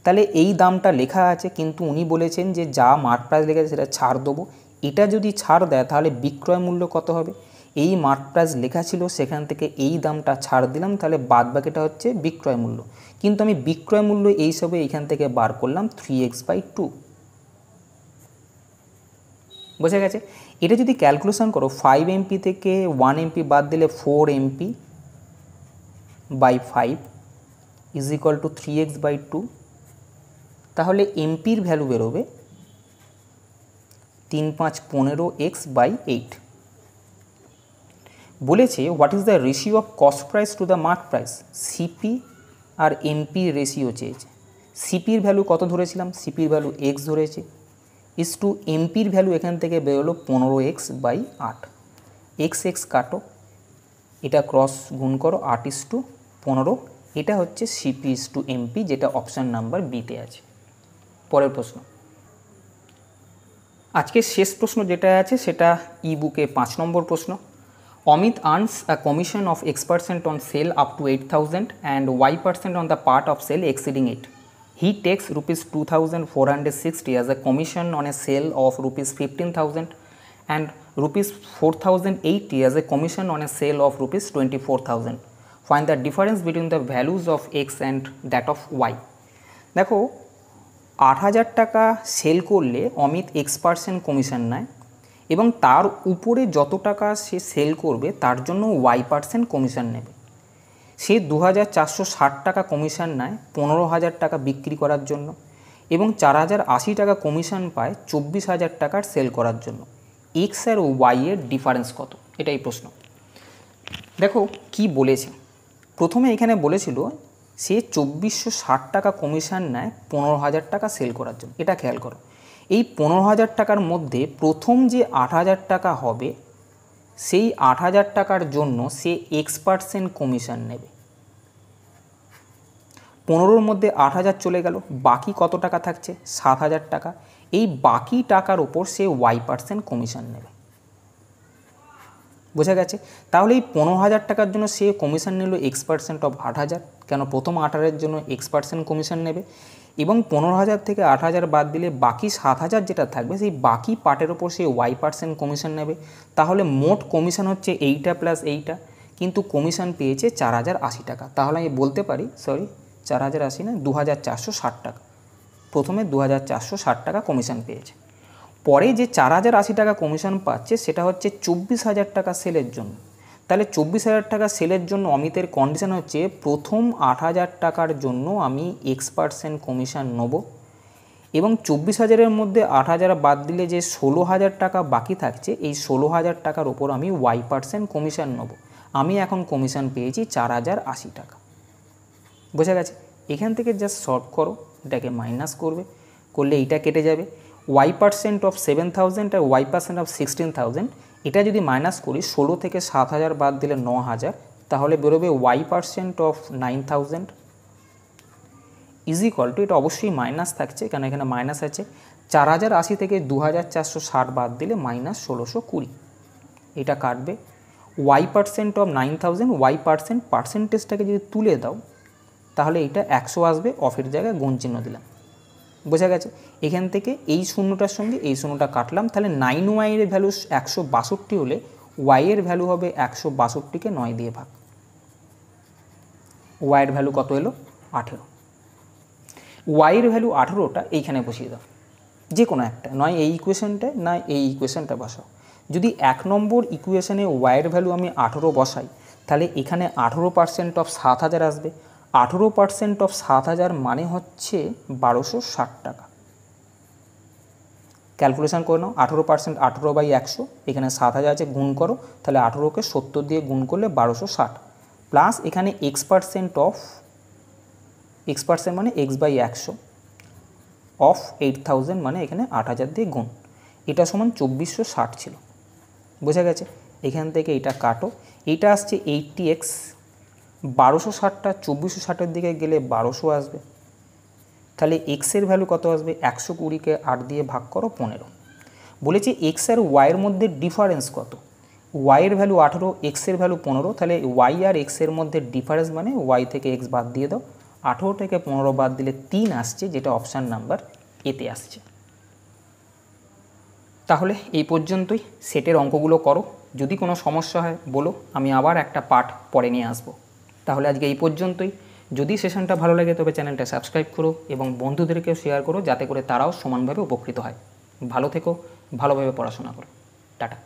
তাহলে এই দামটা লেখা আছে, কিন্তু উনি বলেছেন যে যা মার্ক প্রাইস লেখা আছে সেটা ছাড় দেবো। এটা যদি ছাড় দেয় তাহলে বিক্রয় মূল্য কত হবে? এই মার্ক প্রাইস লেখা ছিল, সেখান থেকে এই দামটা ছাড় দিলাম, তাহলে বাদ বাকিটা হচ্ছে বিক্রয় মূল্য। কিন্তু আমি বিক্রয় মূল্য এই হিসাবে এইখান থেকে বার করলাম 3x/2। বোঝা গেছে? এটা যদি ক্যালকুলেশন করো 5 MP থেকে 1 MP বাদ দিলে 4 MP/5 is equal to 3x/2। তাহলে এমপির ভ্যালু বেরোবে 3 5 15 x/8। বলেছে what is the ratio of cost price to the mark price. CP আর এমপির রেশিও চেয়েছে। সিপির ভ্যালু কত ধরেছিলাম? সিপির ভ্যালু এক্স ধরেছে, ইস টু এমপির ভ্যালু এখান থেকে বেরোলো 15x/8। এক্স কাটো, এটা ক্রস গুণ করো, 8:15। এটা হচ্ছে সিপি ইস টু এমপি, যেটা অপশান নাম্বার বিতে আছে। পরের প্রশ্ন, আজকের শেষ প্রশ্ন যেটা আছে সেটা ই বুকে 5 নম্বর প্রশ্ন। Amit earns a commission of X% on sale up to 8,000 and Y% on the part of sale exceeding it. He takes rupees 2,460 as a commission on a sale of rupees 15,000 and rupees 4,080 as a commission on a sale of rupees 24,000. Find the difference between the values of X and that of Y. দেখো 8,000 টাকা sell করলে Amit X% commission নেয় এবং তার উপরে যত টাকা সে sell করবে তার জন্য Y% কমিশন নেবে। সে 2,460 টাকা কমিশন নেয় 15,000 টাকা বিক্রি করার জন্য এবং 4,080 টাকা কমিশন পায় 24,000 টাকার সেল করার জন্য। এক্স আর ওয়াই এর ডিফারেন্স কত? এটাই প্রশ্ন। দেখো কি বলেছে, প্রথমে এখানে বলেছিল সে 2,460 টাকা কমিশন নেয় 15,000 টাকা সেল করার জন্য, এটা খেয়াল করো। এই 15,000 টাকার মধ্যে প্রথম যে 8,000 টাকা হবে সেই 8,000 টাকার জন্য সে X% কমিশন নেবে। 15-র মধ্যে 8,000 চলে গেল, বাকি কত টাকা থাকছে? 7,000 টাকা। এই বাকি টাকার ওপর সে Y% কমিশন নেবে। বোঝা গেছে? তাহলে এই 15,000 টাকার জন্য সে কমিশন নিল X% অফ 8,000, কেন প্রথম 8,000-এর জন্য X% কমিশন নেবে, এবং 15,000 থেকে 8,000 বাদ দিলে বাকি 7,000 যেটা থাকবে সেই বাকি পার্টের ওপর সে Y% কমিশন নেবে। তাহলে মোট কমিশন হচ্ছে এইটা প্লাস এইটা, কিন্তু কমিশন পেয়েছে 4,080 টাকা। তাহলে আমি বলতে পারি, 4,080 না, 2,460 টাকা। প্রথমে 2,460 টাকা কমিশন পেয়েছে। পরে যে 4,080 টাকা কমিশন পাচ্ছে সেটা হচ্ছে 24,000 টাকা সেলের জন্য। তাহলে 24,000 টাকা সেলের জন্য অমিতের কন্ডিশন হচ্ছে প্রথম 8,000 টাকার জন্য আমি X% কমিশন নেব, এবং 24,000-এর মধ্যে 8,000 বাদ দিলে যে 16,000 টাকা বাকি থাকছে এই 16,000 টাকার ওপর আমি Y% কমিশন নেব। আমি এখন কমিশন পেয়েছি 4,080 টাকা। বোঝা গেছে? এখান থেকে জাস্ট সলভ করো, এটাকে মাইনাস করবে, করলে এইটা কেটে যাবে। Y% অফ 7,000 আর Y% অফ 16,000, এটা যদি মাইনাস করি 16 থেকে 7,000 বাদ দিলে 9,000, তাহলে বেরোবে Y% of 9,000 is equal to, এটা অবশ্যই মাইনাস থাকছে কারণ এখানে মাইনাস আছে, 4,080 থেকে 2,460 বাদ দিলে মাইনাস 1,620, এটা কাটবে। Y% অফ 9,000, Y% পার্সেন্টেজটাকে যদি তুলে দাও তাহলে এটা 100 আসবে, অফের জায়গায় গুণ চিহ্ন দিলাম। বোঝা গেছে? এখান থেকে এই শূন্যটার সঙ্গে এই শূন্যটা কাটলাম, তাহলে 9y-এর ভ্যালু 162 হলে y-এর ভ্যালু হবে 162কে 9 দিয়ে ভাগ। y-এর ভ্যালু কত এলো? 18। y-এর ভ্যালু 18টা এইখানে বসিয়ে দাও, যে কোনো একটা, নয় এই ইকুয়েশনটায় না এই ইকুয়েশনটা বসাও। যদি 1 নম্বর ইকুয়েশনে y-এর ভ্যালু আমি 18 বসাই তাহলে এখানে 18% অফ 7,000 আসবে। 18% অফ 7,000 মানে হচ্ছে 1,260 টাকা। ক্যালকুলেশন করে নাও, 18% 18/100, এখানে 7,000 আছে, গুণ করো, তাহলে 18কে 70 দিয়ে গুণ করলে 1,260, প্লাস এখানে X% অফ, X% মানে X/100 অফ 8,000 মানে এখানে 8,000 দিয়ে গুণ, এটা সমান 2,460 ছিল। বোঝা গেছে? এখান থেকে এটা কাটো, এইটা আসছে 80x, 1,260টা 2,460-এর দিকে গেলে 1,200 আসবে, তাহলে x-এর ভ্যালু কত আসবে? 120কে 8 দিয়ে ভাগ করো 15। বলেছে x আর y-এর মধ্যে ডিফারেন্স কত? y-এর ভ্যালু 18, x-এর ভ্যালু 15, তাহলে y আর x-এর মধ্যে ডিফারেন্স মানে y থেকে x বাদ দিয়ে দাও, 18 থেকে 15 বাদ দিলে 3 আসছে, যেটা অপশান নাম্বার এতে আসছে। তাহলে এই পর্যন্তই, সেটের অঙ্কগুলো করো, যদি কোনো সমস্যা হয় বলো, আমি আবার একটা পার্ট পরে নিয়ে আসবো। তাহলে আজকে এই পর্যন্তই। যদি সেশনটা ভালো লাগে তবে চ্যানেলটা সাবস্ক্রাইব করো এবং বন্ধুদেরকেও শেয়ার করো, যাতে করে তারাও সমানভাবে উপকৃত হয়। ভালো থেকো, ভালোভাবে পড়াশোনা করো। টাটা।